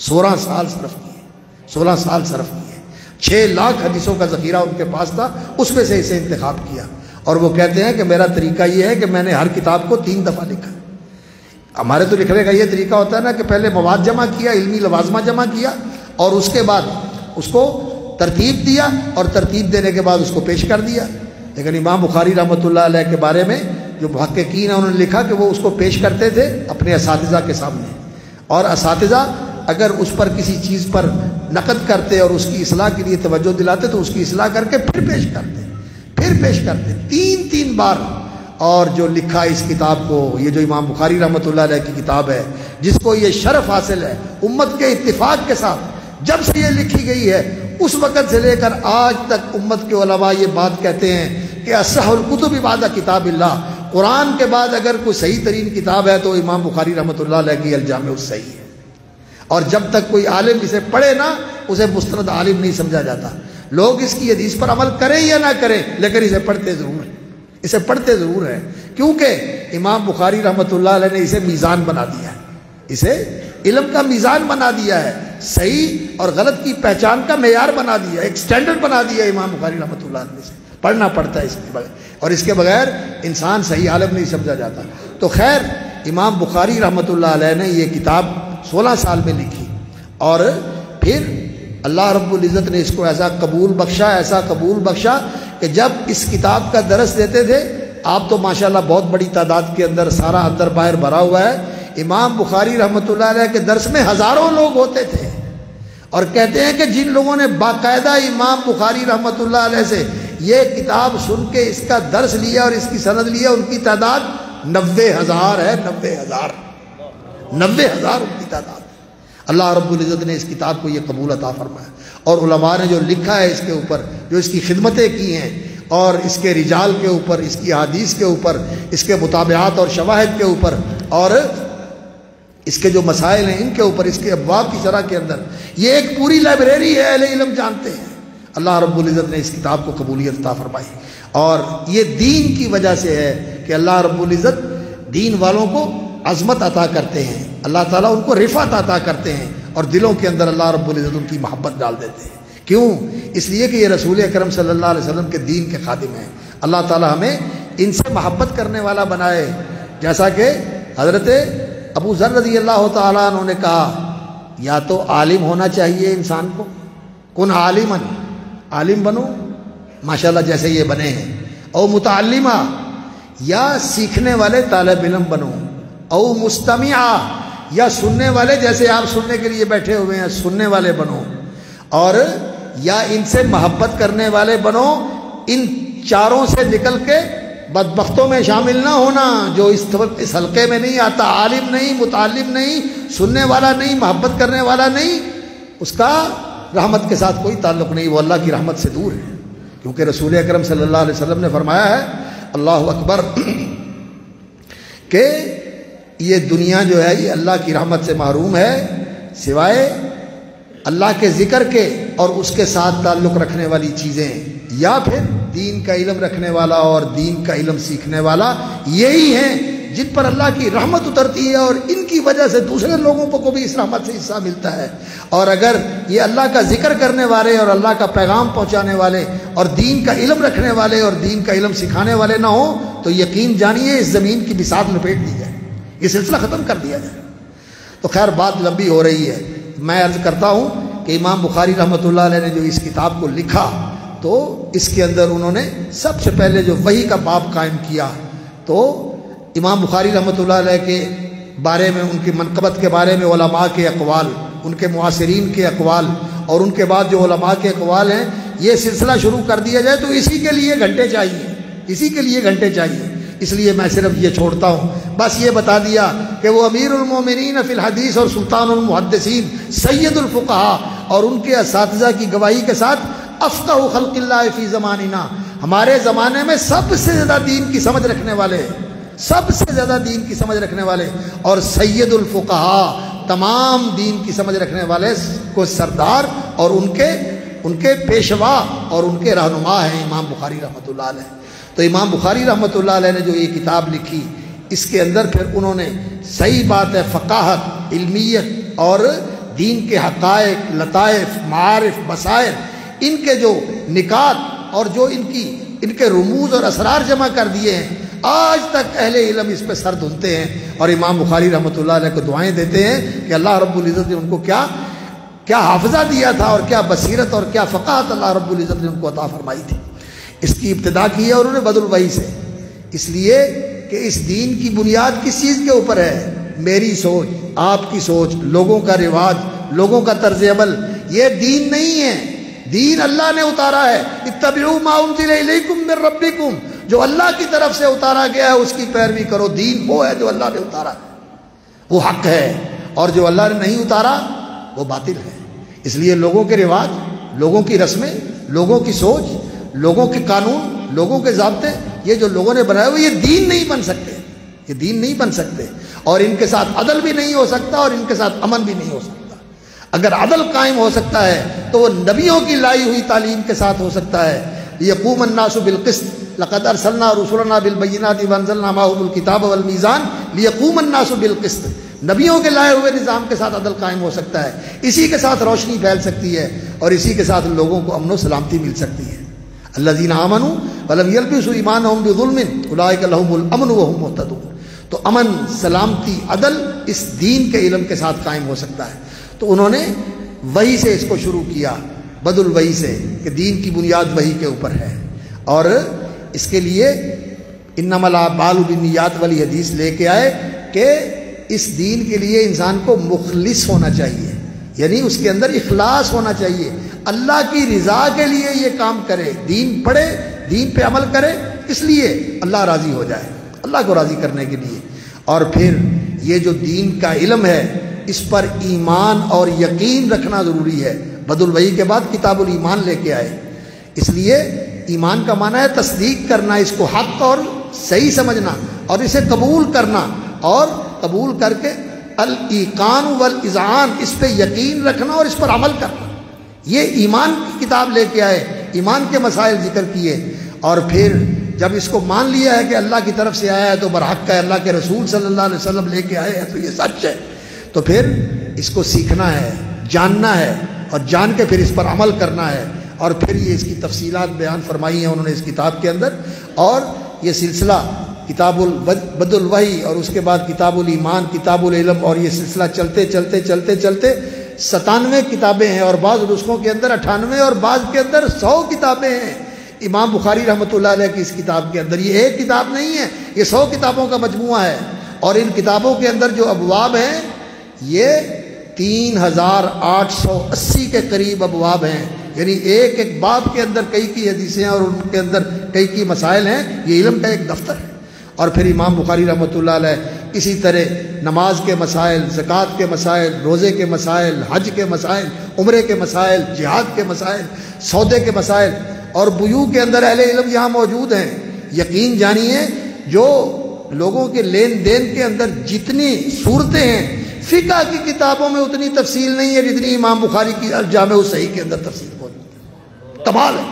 16 سال صرف کیے، 16 سال صرف کیے. 6 لاکھ حدیثوں کا ذخیرہ ان کے پاس تھا، اس میں سے اسے انتخاب کیا. اور وہ کہتے ہیں کہ میرا طریقہ یہ ہے کہ میں نے ہر کتاب کو 3 دفعہ لکھا. ہمارے تو لکھنے کا یہ طریقہ ہوتا ہے نا کہ پہلے مواد جمع کیا، علمی لوازمہ جمع کیا، اور اس کے بعد اس کو ترتیب دیا، اور ترتیب دینے کے بعد اس کو پیش کر دیا. لیکن امام بخاری رحمۃ اللہ علیہ کے بارے میں جو محققین ہیں انہوں نے لکھا کہ وہ اس کو پیش کرتے تھے اپنے اساتذہ کے سامنے، اور اساتذہ اگر اس پر کسی چیز پر نقد کرتے اور اس کی اصلاح کے لیے توجہ دلاتے تو اس کی اصلاح کر کے پھر پیش کرتے 3 بار. اور جو لکھا اس کتاب کو، یہ جو امام بخاری رحمۃ اللہ علیہ کی کتاب ہے جس کو یہ شرف حاصل ہے امت کے اتفاق کے ساتھ، جب سے یہ لکھی گئی ہے اس وقت سے لے کر آج تک امت کے علماء یہ بات کہتے ہیں کہ اصح الکتب بعد کتاب اللہ، قرآن کے بعد اگر کوئی صحیح ترین کتاب ہے تو امام بخاری رحمۃ اللہ علیہ کی الجامع الصحیح ہے، اور جب تک کوئی عالم اسے پڑھے نا اسے مستند عالم نہیں سمجھا جاتا۔ لوگ اس کی حدیث پر عمل کریں یا نہ کریں لیکن اسے پڑھتے ضرور ہیں، اسے پڑھتے ضرور ہیں، کیونکہ امام بخاری رحمۃ اللہ علیہ نے اسے میزان بنا دیا ہے، اسے علم کا میزان بنا دیا ہے، صحیح اور غلط کی پہچان کا معیار بنا دیا ہے، ایک سٹینڈرڈ بنا دیا ہے امام بخاری رحمۃ اللہ علیہ سے۔ پڑھنا پڑتا ہے اس کے بغیر، اور اس کے بغیر انسان صحیح عالم نہیں سمجھا جاتا۔ تو خیر امام بخاری رحمۃ اللہ علیہ نے یہ کتاب 16 سال میں لکھی، اور پھر اللہ رب العزت نے اس کو ایسا قبول بخشا کہ جب اس کتاب کا درس دیتے تھے آپ تو ماشاءاللہ بہت بڑی تعداد کے اندر سارا اندر باہر بھرا ہوا ہے، امام بخاری رحمۃ اللہ علیہ کے درس میں ہزاروں لوگ ہوتے تھے، اور کہتے ہیں کہ جن لوگوں نے باقاعدہ امام بخاری رحمۃ اللہ علیہ سے یہ کتاب سن کے اس کا درس لیا اور اس کی سند لیا ان کی تعداد 90,000 ہے، 90,000 ان کی تعداد۔ اللہ رب العزت نے اس کتاب کو یہ قبول عطا فرمایا، اور علماء نے جو لکھا ہے اس کے اوپر، جو اس کی خدمتیں کی ہیں، اور اس کے رجال کے اوپر، اس کی حدیث کے اوپر، اس کے مطابعات اور شواہد کے اوپر، اور اس کے جو مسائل ہیں ان کے اوپر، اس کے ابواب کی شرح کے اندر، یہ ایک پوری لائبریری ہے، اہل علم جانتے ہیں۔ اللہ رب العزت نے اس کتاب کو قبولیت عطا فرمائی، اور یہ دین کی وجہ سے ہے کہ اللہ رب العزت دین والوں کو عظمت عطا کرتے ہیں، اللہ تعالیٰ ان کو رفعت عطا کرتے ہیں، اور دلوں کے اندر اللہ رب العزت ان کی محبت ڈال دیتے ہیں۔ کیوں؟ اس لیے کہ یہ رسول اکرم صلی اللہ علیہ وسلم کے دین کے خادم ہیں۔ اللہ تعالیٰ ہمیں ان سے محبت کرنے والا بنائے، جیسا کہ حضرت ابو ذر رضی اللہ تعالیٰ عنہ نے کہا، یا تو عالم ہونا چاہیے انسان کو، کن عالمن، عالم بنو ماشاءاللہ جیسے یہ بنے ہیں، او متعلمہ، یا سیکھنے والے طالب علم بنو، او مستمعہ، یا سننے والے جیسے آپ سننے کے لیے بیٹھے ہوئے ہیں سننے والے بنو، اور یا ان سے محبت کرنے والے بنو۔ ان چاروں سے نکل کے بدبختوں میں شامل نہ ہونا، جو اس حلقے میں نہیں آتا، عالم نہیں، متعلم نہیں، سننے والا نہیں، محبت کرنے والا نہیں، اس کا رحمت کے ساتھ کوئی تعلق نہیں، وہ اللہ کی رحمت سے دور ہے، کیونکہ رسول اکرم صلی اللہ علیہ وسلم نے فرمایا ہے، اللہ اکبر، کہ یہ دنیا جو ہے یہ اللہ کی رحمت سے محروم ہے سوائے اللہ کے ذکر کے اور اس کے ساتھ تعلق رکھنے والی چیزیں، یا پھر دین کا علم رکھنے والا اور دین کا علم سیکھنے والا، یہی ہیں جن پر اللہ کی رحمت اترتی ہے، اور ان کی وجہ سے دوسرے لوگوں کو بھی اس رحمت سے حصہ ملتا ہے۔ اور اگر یہ اللہ کا ذکر کرنے والے اور اللہ کا پیغام پہنچانے والے اور دین کا علم رکھنے والے اور دین کا علم سکھانے والے نہ ہوں تو یقین جانیے اس زمین کی بساط لپیٹ دی جائے، یہ سلسلہ ختم کر دیا جائے۔ تو خیر بات لمبی ہو رہی ہے، میں عرض کرتا ہوں کہ امام بخاری رحمۃ اللہ علیہ نے جو اس کتاب کو لکھا تو اس کے اندر انہوں نے سب سے پہلے جو وحی کا باب قائم کیا، تو امام بخاری رحمۃ اللہ علیہ کے بارے میں، ان کی منقبت کے بارے میں علماء کے اقوال، ان کے معاصرین کے اقوال، اور ان کے بعد جو علماء کے اقوال ہیں، یہ سلسلہ شروع کر دیا جائے تو اسی کے لیے گھنٹے چاہیے، اس لیے میں صرف یہ چھوڑتا ہوں، بس یہ بتا دیا کہ وہ امیر المومنین فی الحدیث اور سلطان المحدثین سید الفقہاء، اور ان کے اساتذہ کی گواہی کے ساتھ افقہ خلق اللہ فی زماننا، ہمارے زمانے میں سب سے زیادہ دین کی سمجھ رکھنے والے، اور سید الفقہاء، تمام دین کی سمجھ رکھنے والے کو سردار اور ان کے پیشوا اور ان کے رہنما ہیں امام بخاری رحمۃ اللہ علیہ۔ تو امام بخاری رحمۃ اللہ علیہ نے جو یہ کتاب لکھی، اس کے اندر پھر انہوں نے صحیح بات ہے فقاہت، علمیت اور دین کے حقائق، لطائف، معارف، بصائر، ان کے جو نکات اور جو ان کے رموز اور اسرار جمع کر دیے ہیں، آج تک اہل علم اس پہ سر دھنتے ہیں اور امام بخاری رحمۃ اللہ علیہ کو دعائیں دیتے ہیں کہ اللہ رب العزت نے ان کو کیا حافظہ دیا تھا، اور کیا بصیرت اور کیا فقاہت اللہ رب العزت نے ان کو عطا فرمائی تھی۔ اس کی ابتدا کی ہے اور انہوں نے بدل وحی سے، اس لیے کہ اس دین کی بنیاد کس چیز کے اوپر ہے؟ میری سوچ، آپ کی سوچ، لوگوں کا رواج، لوگوں کا طرز عمل، یہ دین نہیں ہے، دین اللہ نے اتارا ہے۔ اتبعوا ما انزل الیکم من ربکم، جو اللہ کی طرف سے اتارا گیا ہے اس کی پیروی کرو، دین وہ ہے جو اللہ نے اتارا، وہ حق ہے، اور جو اللہ نے نہیں اتارا وہ باطل ہے۔ اس لیے لوگوں کے رواج، لوگوں کی رسمیں، لوگوں کی سوچ، لوگوں کے قانون، لوگوں کے ضابطے، یہ جو لوگوں نے بنایا ہوئے یہ دین نہیں بن سکتے، یہ دین نہیں بن سکتے، اور ان کے ساتھ عدل بھی نہیں ہو سکتا اور ان کے ساتھ امن بھی نہیں ہو سکتا۔ اگر عدل قائم ہو سکتا ہے تو وہ نبیوں کی لائی ہوئی تعلیم کے ساتھ ہو سکتا ہے۔ لیقوم الناس بالقسط لقد ارسلنا رسلنا بالبینات وانزلنا معهم الکتاب والمیزان لیقوم الناس بالقسط، نبیوں کے لائے ہوئے نظام کے ساتھ عدل قائم ہو سکتا ہے، اسی کے ساتھ روشنی پھیل سکتی ہے اور اسی کے ساتھ لوگوں کو امن و سلامتی مل سکتی ہے۔ الذین آمنوا ولم یلبسوا ایمانهم بظلم اولئک لهم الامن وهم مہتدون۔ تو امن، سلامتی، عدل اس دین کے علم کے ساتھ قائم ہو سکتا ہے۔ تو انہوں نے وحی سے اس کو شروع کیا، بدل الوحی سے، کہ دین کی بنیاد وحی کے اوپر ہے، اور اس کے لیے انما الاعمال بالنیات والی حدیث لے کے آئے کہ اس دین کے لیے انسان کو مخلص ہونا چاہیے، یعنی اس کے اندر اخلاص ہونا چاہیے، اللہ کی رضا کے لیے یہ کام کرے، دین پڑھے، دین پہ عمل کرے، اس لیے اللہ راضی ہو جائے، اللہ کو راضی کرنے کے لیے۔ اور پھر یہ جو دین کا علم ہے اس پر ایمان اور یقین رکھنا ضروری ہے۔ بدل الوحی کے بعد کتاب الایمان لے کے آئے، اس لیے ایمان کا معنی ہے تصدیق کرنا، اس کو حق اور صحیح سمجھنا اور اسے قبول کرنا، اور قبول کر کے الایقان والاذعان، اس پہ یقین رکھنا اور اس پر عمل کرنا۔ یہ ایمان کی کتاب لے کے آئے، ایمان کے مسائل ذکر کیے، اور پھر جب اس کو مان لیا ہے کہ اللہ کی طرف سے آیا ہے تو برحق ہے، اللہ کے رسول صلی اللہ علیہ وسلم لے کے آئے ہیں تو یہ سچ ہے، تو پھر اس کو سیکھنا ہے، جاننا ہے، اور جان کے پھر اس پر عمل کرنا ہے۔ اور پھر یہ اس کی تفصیلات بیان فرمائی ہیں انہوں نے اس کتاب کے اندر، اور یہ سلسلہ کتاب بدل الوحی اور اس کے بعد کتاب الایمان، کتاب العلم، اور یہ سلسلہ چلتے چلتے چلتے چلتے 97 کتابیں ہیں، اور بعض نسخوں کے اندر 98 اور بعض کے اندر 100 کتابیں ہیں امام بخاری رحمۃ اللہ علیہ کی اس کتاب کے اندر۔ یہ ایک کتاب نہیں ہے، یہ 100 کتابوں کا مجموعہ ہے، اور ان کتابوں کے اندر جو ابواب ہیں یہ 3880 کے قریب ابواب ہیں، یعنی ایک ایک باب کے اندر کئی کی حدیثیں ہیں اور ان کے اندر کئی کی مسائل ہیں، یہ علم کا ایک دفتر ہے۔ اور پھر امام بخاری رحمۃ اللہ علیہ اسی طرح نماز کے مسائل، زکوٰۃ کے مسائل، روزے کے مسائل، حج کے مسائل، عمرے کے مسائل، جہاد کے مسائل، سودے کے مسائل، اور بیوع کے اندر اہل علم یہاں موجود ہیں۔ یقین جانیے جو لوگوں کے لین دین کے اندر جتنی صورتیں ہیں، فقہ کی کتابوں میں اتنی تفصیل نہیں ہے جتنی امام بخاری کی الجامع الصحیح کے اندر تفصیل موجود ہے۔ کمال ہے۔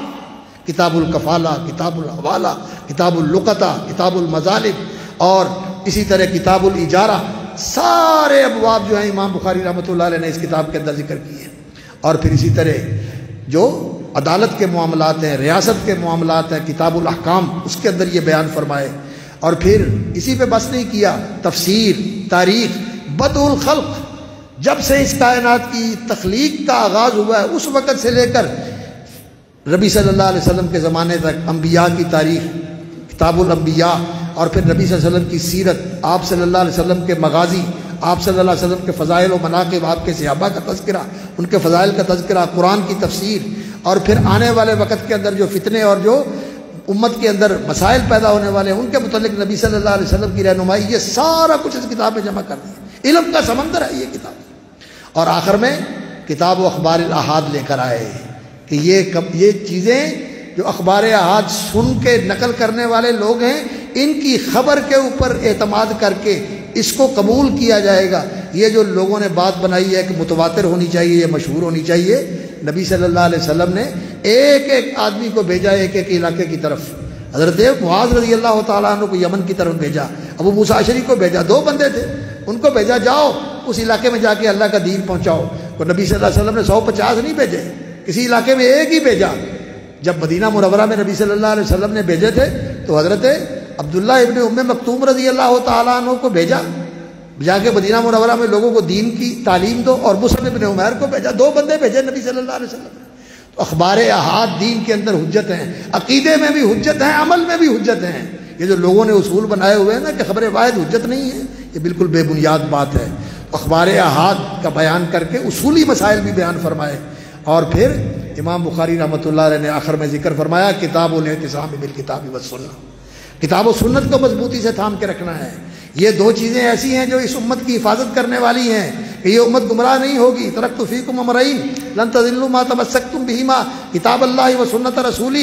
کتاب الکفالہ، کتاب الحوالہ، کتاب اللقطہ، کتاب المظالم، اور اسی طرح کتاب الاجارہ، سارے ابواب جو ہیں امام بخاری رحمۃ اللہ علیہ نے اس کتاب کے اندر ذکر کیے ہیں۔ اور پھر اسی طرح جو عدالت کے معاملات ہیں، ریاست کے معاملات ہیں، کتاب الاحکام، اس کے اندر یہ بیان فرمائے۔ اور پھر اسی پہ بس نہیں کیا، تفسیر، تاریخ، بدء الخلق، جب سے اس کائنات کی تخلیق کا آغاز ہوا ہے اس وقت سے لے کر نبی صلی اللہ علیہ وسلم کے زمانے تک انبیاء کی تاریخ، کتاب الانبیاء، اور پھر نبی صلی اللہ علیہ وسلم کی سیرت، آپ صلی اللہ علیہ وسلم کے مغازی، آپ صلی اللہ علیہ وسلم کے فضائل و مناقب، آپ کے صحابہ کا تذکرہ، ان کے فضائل کا تذکرہ، قرآن کی تفسیر، اور پھر آنے والے وقت کے اندر جو فتنے اور جو امت کے اندر مسائل پیدا ہونے والے ہیں ان کے متعلق نبی صلی اللہ علیہ وسلم کی رہنمائی، یہ سارا کچھ اس کتاب میں جمع کر دیا۔ علم کا سمندر ہے یہ کتاب۔ اور آخر میں کتاب و اخبار الاحاد لے کر آئے کہ یہ چیزیں جو اخبار احاد سن کے نقل کرنے والے لوگ ہیں، ان کی خبر کے اوپر اعتماد کر کے اس کو قبول کیا جائے گا۔ یہ جو لوگوں نے بات بنائی ہے کہ متواتر ہونی چاہیے، یہ مشہور ہونی چاہیے، نبی صلی اللہ علیہ وسلم نے ایک ایک آدمی کو بھیجا ایک ایک علاقے کی طرف۔ حضرت معاذ رضی اللہ تعالیٰ عنہ کو یمن کی طرف بھیجا، ابو موسیٰ اشعری کو بھیجا، 2 بندے تھے، ان کو بھیجا جاؤ اس علاقے میں جا کے اللہ کا دین پہنچاؤ۔ تو نبی صلی اللہ علیہ وسلم نے 150 نہیں بھیجے، کسی علاقے میں ایک ہی بھیجا۔ جب مدینہ منورہ میں نبی صلی اللہ علیہ وسلم نے بھیجے تھے تو حضرت عبداللہ ابن ام مکتوم رضی اللہ تعالیٰ عنہ کو بھیجا، جا کے مدینہ منورہ میں لوگوں کو دین کی تعلیم دو، اور مصعب ابن عمیر کو بھیجا، 2 بندے بھیجے نبی صلی اللہ علیہ وسلم۔ تو اخبار احاد دین کے اندر حجت ہیں، عقیدے میں بھی حجت ہیں، عمل میں بھی حجت ہیں۔ یہ جو لوگوں نے اصول بنائے ہوئے ہیں نا کہ خبر واحد حجت نہیں ہے، یہ بالکل بے بنیاد بات ہے۔ اخبار احاد کا بیان کر کے اصولی مسائل بھی بیان فرمائے۔ اور پھر امام بخاری رحمۃ اللہ علیہ نے آخر میں ذکر فرمایا کتاب الاعتصام بالکتاب والسنہ، کتاب و سنت کو مضبوطی سے تھام کے رکھنا ہے۔ یہ 2 چیزیں ایسی ہیں جو اس امت کی حفاظت کرنے والی ہیں کہ یہ امت گمراہ نہیں ہوگی۔ ترکت فیکم امرین لن تضلوا ما تمسکتم بہما کتاب اللہ و سنت رسولہ،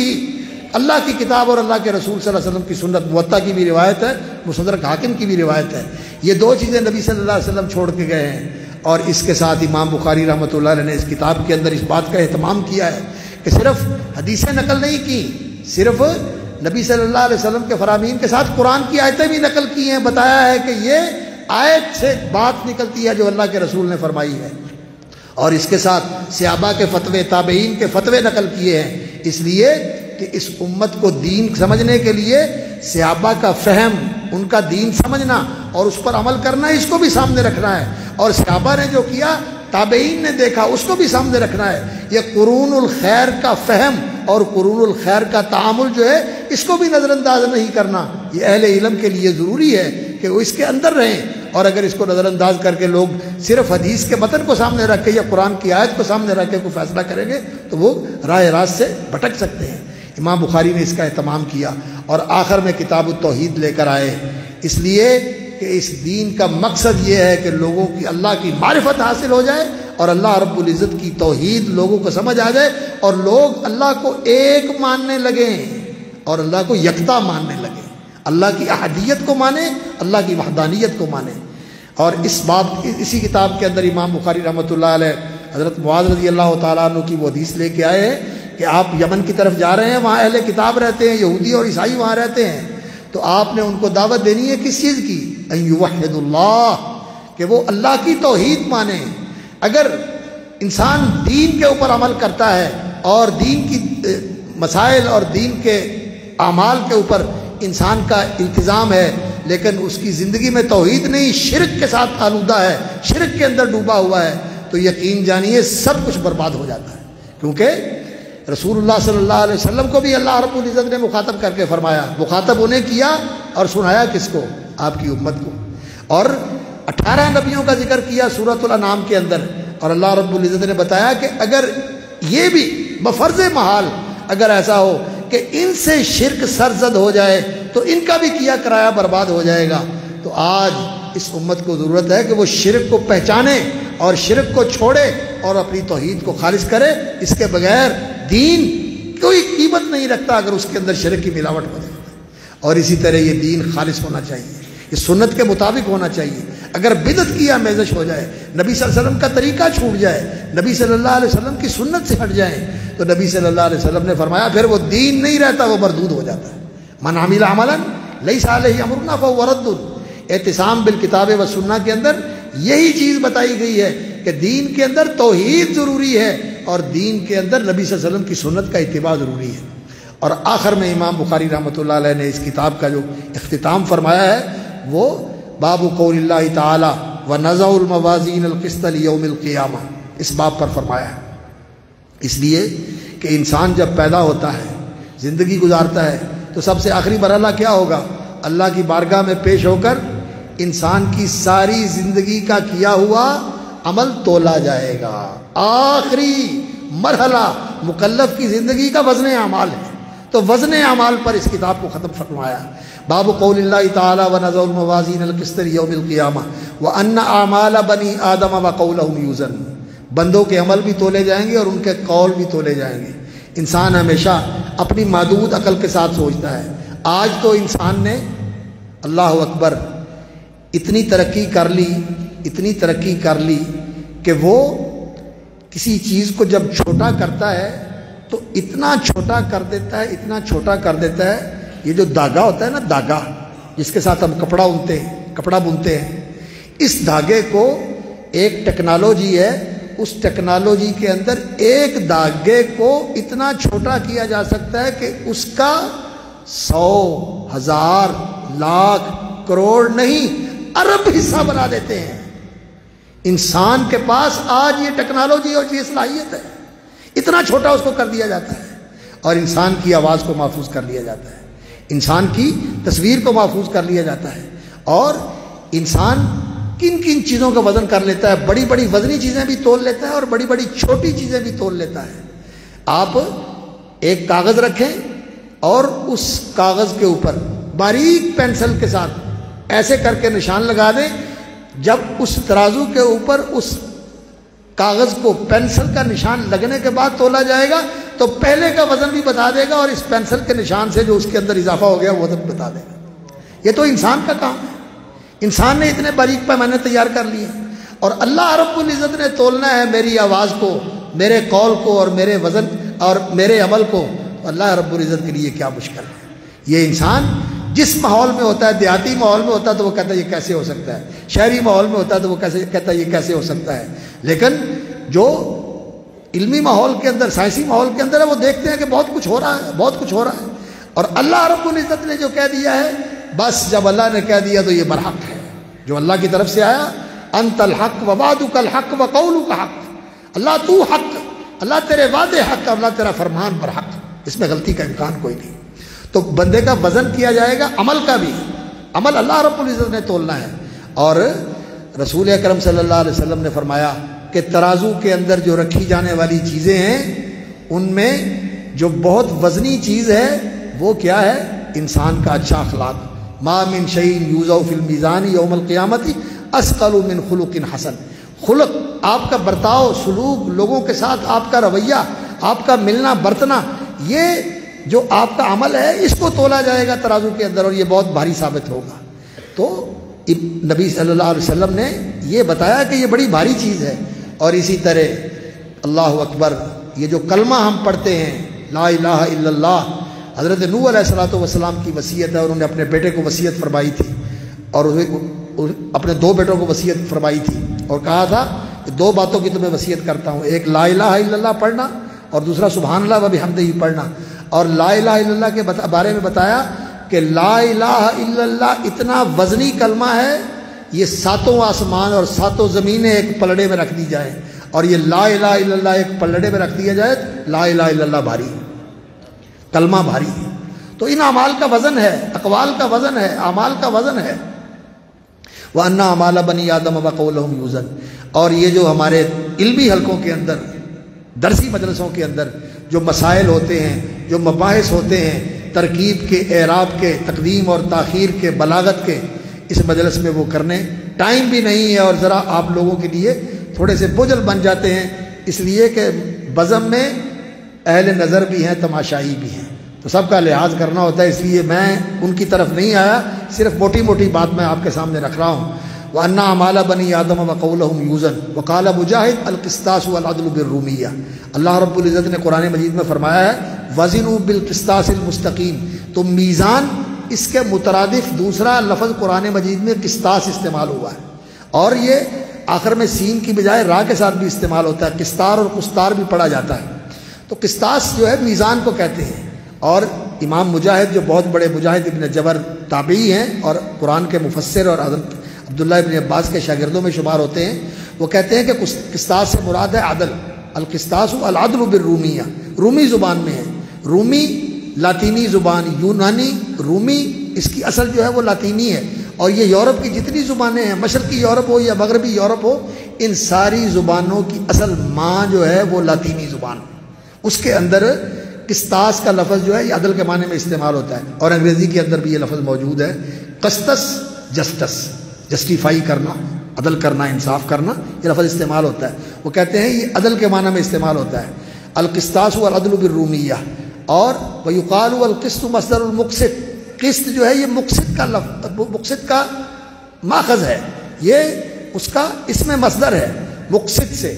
اللہ کی کتاب اور اللہ کے رسول صلی اللہ علیہ وسلم کی سنت، موطا کی بھی روایت ہے، مستدرک حاکم کی بھی روایت ہے، یہ دو چیزیں نبی صلی اللہ علیہ وسلم چھوڑ کے گئے ہیں۔ اور اس کے ساتھ امام بخاری رحمۃ اللہ علیہ نے اس کتاب کے اندر اس بات کا اہتمام کیا ہے کہ صرف حدیثیں نقل نہیں کی، صرف نبی صلی اللہ علیہ وسلم کے فرامین کے ساتھ قرآن کی آیتیں بھی نقل کی ہیں، بتایا ہے کہ یہ آیت سے بات نکلتی ہے جو اللہ کے رسول نے فرمائی ہے، اور اس کے ساتھ صحابہ کے فتوے، تابعین کے فتوے نقل کیے ہیں، اس لیے کہ اس امت کو دین سمجھنے کے لیے صحابہ کا فہم، ان کا دین سمجھنا اور اس پر عمل کرنا، اس کو بھی سامنے رکھنا ہے، اور صحابہ نے جو کیا، تابعین نے دیکھا، اس کو بھی سامنے رکھنا ہے۔ یہ قرون الخیر کا فہم اور قرون الخیر کا تعامل جو ہے، اس کو بھی نظر انداز نہیں کرنا، یہ اہل علم کے لیے ضروری ہے کہ وہ اس کے اندر رہیں، اور اگر اس کو نظر انداز کر کے لوگ صرف حدیث کے متن کو سامنے رکھ کے یا قرآن کی آیت کو سامنے رکھ کے کوئی فیصلہ کریں گے تو وہ راہ راست سے بھٹک سکتے ہیں۔ امام بخاری نے اس کا اہتمام کیا اور آخر میں کتاب التوحید لے کر آئے، اس لیے کہ اس دین کا مقصد یہ ہے کہ لوگوں کی اللہ کی معرفت حاصل ہو جائے اور اللہ رب العزت کی توحید لوگوں کو سمجھ آ جائے اور لوگ اللہ کو ایک ماننے لگیں اور اللہ کو یکتا ماننے لگیں، اللہ کی احدیت کو مانیں، اللہ کی وحدانیت کو مانیں۔ اور اس باب اسی کتاب کے اندر امام بخاری رحمۃ اللہ علیہ حضرت معاذ رضی اللہ تعالیٰ عنہ کی وہ حدیث لے کے آئے ہیں کہ آپ یمن کی طرف جا رہے ہیں، وہاں اہل کتاب رہتے ہیں، یہودی اور عیسائی وہاں رہتے ہیں، تو آپ نے ان کو دعوت دینی ہے کس چیز کی؟ ان یوحد اللہ، کہ وہ اللہ کی توحید مانیں۔ اگر انسان دین کے اوپر عمل کرتا ہے اور دین کی مسائل اور دین کے اعمال کے اوپر انسان کا التزام ہے لیکن اس کی زندگی میں توحید نہیں، شرک کے ساتھ آلودہ ہے، شرک کے اندر ڈوبا ہوا ہے، تو یقین جانیے سب کچھ برباد ہو جاتا ہے، کیونکہ رسول اللہ صلی اللہ علیہ وسلم کو بھی اللہ رب العزت نے مخاطب کر کے فرمایا، مخاطب انہیں کیا اور سنایا کس کو؟ آپ کی امت کو، اور 18 نبیوں کا ذکر کیا سورۃ الانعام کے اندر، اور اللہ رب العزت نے بتایا کہ اگر یہ بھی بفرض محال اگر ایسا ہو کہ ان سے شرک سرزد ہو جائے تو ان کا بھی کیا کرایا برباد ہو جائے گا، تو آج اس امت کو ضرورت ہے کہ وہ شرک کو پہچانے اور شرک کو چھوڑے اور اپنی توحید کو خالص کرے۔ اس کے بغیر دین کوئی قیمت نہیں رکھتا اگر اس کے اندر شرک کی ملاوٹ ہو جائے، اور اسی طرح یہ دین خالص ہونا چاہیے، یہ سنت کے مطابق ہونا چاہیے۔ اگر بدعت کی آمیزش ہو جائے، نبی صلی اللہ علیہ وسلم کا طریقہ چھوٹ جائے، نبی صلی اللہ علیہ وسلم کی سنت سے ہٹ جائیں، تو نبی صلی اللہ علیہ وسلم نے فرمایا پھر وہ دین نہیں رہتا، وہ مردود ہو جاتا ہے۔ من عمل عملا لیس علیہ امرنا فہو رد۔ اعتصام بالکتاب و سنہ کے اندر یہی چیز بتائی گئی ہے کہ دین کے اندر توحید ضروری ہے اور دین کے اندر نبی صلی اللہ علیہ وسلم کی سنت کا اتباع ضروری ہے۔ اور آخر میں امام بخاری رحمۃ اللہ علیہ نے اس کتاب کا جو اختتام فرمایا ہے وہ باب قول اللہ تعالی ونضع الموازین القسط لیوم القیامہ، اس باب پر فرمایا ہے، اس لیے کہ انسان جب پیدا ہوتا ہے، زندگی گزارتا ہے، تو سب سے آخری مرحلہ کیا ہوگا؟ اللہ کی بارگاہ میں پیش ہو کر انسان کی ساری زندگی کا کیا ہوا عمل تولا جائے گا۔ آخری مرحلہ مکلف کی زندگی کا وزن اعمال ہے، تو وزن اعمال پر اس کتاب کو ختم فرمایا۔ باب قول اللہ تعالی ونضع الموازین القسط لیوم القیامہ وان اعمال بنی آدم وقولهم یوزن، بندوں کے عمل بھی تولے جائیں گے اور ان کے قول بھی تولے جائیں گے۔ انسان ہمیشہ اپنی محدود عقل کے ساتھ سوچتا ہے۔ آج تو انسان نے اللہ اکبر اتنی ترقی کر لی، اتنی ترقی کر لی کہ وہ کسی چیز کو جب چھوٹا کرتا ہے تو اتنا چھوٹا کر دیتا ہے، اتنا چھوٹا کر دیتا ہے، یہ جو دھاگا ہوتا ہے نا، دھاگا جس کے ساتھ ہم کپڑا بنتے ہیں، اس دھاگے کو ایک ٹیکنالوجی ہے، اس ٹیکنالوجی کے اندر ایک دھاگے کو اتنا چھوٹا کیا جا سکتا ہے کہ اس کا 100، 1000، لاکھ، کروڑ نہیں، ارب حصہ بنا دیتے ہیں۔ انسان کے پاس آج یہ ٹیکنالوجی اور یہ صلاحیت ہے، اتنا چھوٹا اس کو کر دیا جاتا ہے، اور انسان کی آواز کو محفوظ کر لیا جاتا ہے، انسان کی تصویر کو محفوظ کر لیا جاتا ہے، اور انسان کن کن چیزوں کا وزن کر لیتا ہے، بڑی بڑی وزنی چیزیں بھی تول لیتا ہے اور بڑی بڑی چھوٹی چیزیں بھی تول لیتا ہے۔ آپ ایک کاغذ رکھیں اور اس کاغذ کے اوپر باریک پینسل کے ساتھ ایسے کر کے نشان لگا دیں، جب اس ترازو کے اوپر اس کاغذ کو پینسل کا نشان لگنے کے بعد تولا جائے گا تو پہلے کا وزن بھی بتا دے گا اور اس پینسل کے نشان سے جو اس کے اندر اضافہ ہو گیا وہ وزن بتا دے گا۔ یہ تو انسان کا کام ہے، انسان نے اتنے باریک پیمانے تیار کر لیے، اور اللہ رب العزت نے تولنا ہے میری آواز کو، میرے قول کو، اور میرے وزن اور میرے عمل کو۔ اللہ رب العزت کے لیے کیا مشکل ہے۔ یہ انسان جس ماحول میں ہوتا ہے، دیہاتی ماحول میں ہوتا ہے تو وہ کہتا ہے یہ کیسے ہو سکتا ہے، شہری ماحول میں ہوتا ہے تو وہ کہتا ہے یہ کیسے ہو سکتا ہے، لیکن جو علمی ماحول کے اندر، سائنسی ماحول کے اندر ہے، وہ دیکھتے ہیں کہ بہت کچھ ہو رہا ہے، بہت کچھ ہو رہا ہے۔ اور اللہ رب العزت نے جو کہہ دیا ہے، بس جب اللہ نے کہہ دیا تو یہ برحق ہے، جو اللہ کی طرف سے آیا، انت الحق ووعدک الحق وقولک حق، اللہ تو حق، اللہ تیرے وعدے حق، اللہ تیرا فرمان برحق، اس میں غلطی کا امکان کوئی نہیں۔ تو بندے کا وزن کیا جائے گا، عمل کا بھی، عمل اللہ رب العزت نے تولنا ہے۔ اور رسول اکرم صلی اللہ علیہ وسلم نے فرمایا کہ ترازو کے اندر جو رکھی جانے والی چیزیں ہیں، ان میں جو بہت وزنی چیز ہے وہ کیا ہے؟ انسان کا اچھا اخلاق۔ ما من شیء یوضع فی المیزان یوم القیامت اثقل من خلق حسن، خلق، آپ کا برتاؤ، سلوک، لوگوں کے ساتھ آپ کا رویہ، آپ کا ملنا برتنا، یہ جو آپ کا عمل ہے اس کو تولا جائے گا ترازو کے اندر، اور یہ بہت بھاری ثابت ہوگا۔ تو نبی صلی اللہ علیہ وسلم نے یہ بتایا کہ یہ بڑی بھاری چیز ہے۔ اور اسی طرح اللہ اکبر، یہ جو کلمہ ہم پڑھتے ہیں لا الہ الا اللہ، حضرت نوح علیہ الصلوۃ والسلام کی وصیت ہے، اور انہوں نے اپنے بیٹے کو وصیت فرمائی تھی، اور اپنے دو بیٹوں کو وصیت فرمائی تھی، اور کہا تھا کہ دو باتوں کی تمہیں وصیت کرتا ہوں، ایک لا الہ الا اللہ پڑھنا، اور دوسرا سبحان اللہ و بحمدہ پڑھنا۔ اور لا الہ الا اللہ کے بارے میں بتایا کہ لا الہ الا اللہ اتنا وزنی کلمہ ہے، یہ ساتوں آسمان اور ساتوں زمینیں ایک پلڑے میں رکھ دی جائیں، اور یہ لا الہ الا اللہ ایک پلڑے میں رکھ دیا جائے، لا الہ الا اللہ بھاری ہے، کلمہ بھاری ہے۔ تو ان اعمال کا وزن ہے، اقوال کا وزن ہے، اعمال کا وزن ہے۔ وَأَنَّ أَعْمَالَ بَنِي آدَمَ وَقَوْلُهُمْ يُوزَنُ، اور یہ جو ہمارے علمی حلقوں کے اندر، درسی مجلسوں کے اندر جو مسائل ہوتے ہیں، جو مباحث ہوتے ہیں، ترکیب کے، اعراب کے، تقدیم اور تاخیر کے، بلاغت کے، اس مجلس میں وہ کرنے ٹائم بھی نہیں ہے، اور ذرا آپ لوگوں کے لیے تھوڑے سے بوجھل بن جاتے ہیں، اس لیے کہ بزم میں اہل نظر بھی ہیں، تماشائی بھی ہیں، تو سب کا لحاظ کرنا ہوتا ہے، اس لیے میں ان کی طرف نہیں آیا، صرف موٹی موٹی بات میں آپ کے سامنے رکھ رہا ہوں۔ وَأَنَّ أَعْمَالَ بَنِي آدَمَ وَقَوْلُهُمْ يُوزَنُ وَقَالَ مُجَاهِدٌ الْقِسْطَاسُ وَالْعَدْلُ بِالرُّومِيَّةِ، اللہ رب العزت نے قرآن مجید میں فرمایا ہے وَزِنُوا بِالْقِسْطَاسِ الْمُسْتَقِيمِ، تو میزان، اس کے مترادف دوسرا لفظ قرآن مجید میں قسطاس استعمال ہوا ہے، اور یہ آخر میں سین کی بجائے را کے ساتھ بھی استعمال ہوتا ہے، قسطار اور قسطار بھی پڑھا جاتا ہے۔ تو قسطاس جو ہے میزان کو کہتے ہیں، اور امام مجاہد جو بہت بڑے مجاہد ابن جبر تابعی ہیں اور قرآن کے مفسر اور حضرت عبداللہ ابن عباس کے شاگردوں میں شمار ہوتے ہیں، وہ کہتے ہیں کہ قسطاس سے مراد ہے عدل، القسطاس العدل بالرومیہ، رومی زبان میں ہے، رومی لاطینی زبان، یونانی رومی، اس کی اصل جو ہے وہ لاطینی ہے، اور یہ یورپ کی جتنی زبانیں ہیں، مشرقی یورپ ہو یا مغربی یورپ ہو، ان ساری زبانوں کی اصل ماں جو ہے وہ لاطینی زبان، اس کے اندر قسطاس کا لفظ جو ہے یہ عدل کے معنی میں استعمال ہوتا ہے، اور انگریزی کے اندر بھی یہ لفظ موجود ہے، قسطس، جسٹس، جسٹیفائی کرنا، عدل کرنا، انصاف کرنا، یہ لفظ استعمال ہوتا ہے، وہ کہتے ہیں یہ عدل کے معنی میں استعمال ہوتا ہے، القسطاس والعدل بالرومیہ۔ اور وَيُقَالُ الْقِسْطُ مصدر المقسط، قسط جو ہے یہ مقسط کا لفظ، مقسط کا ماخذ ہے، یہ اس کا اسم مصدر ہے، مقسط سے،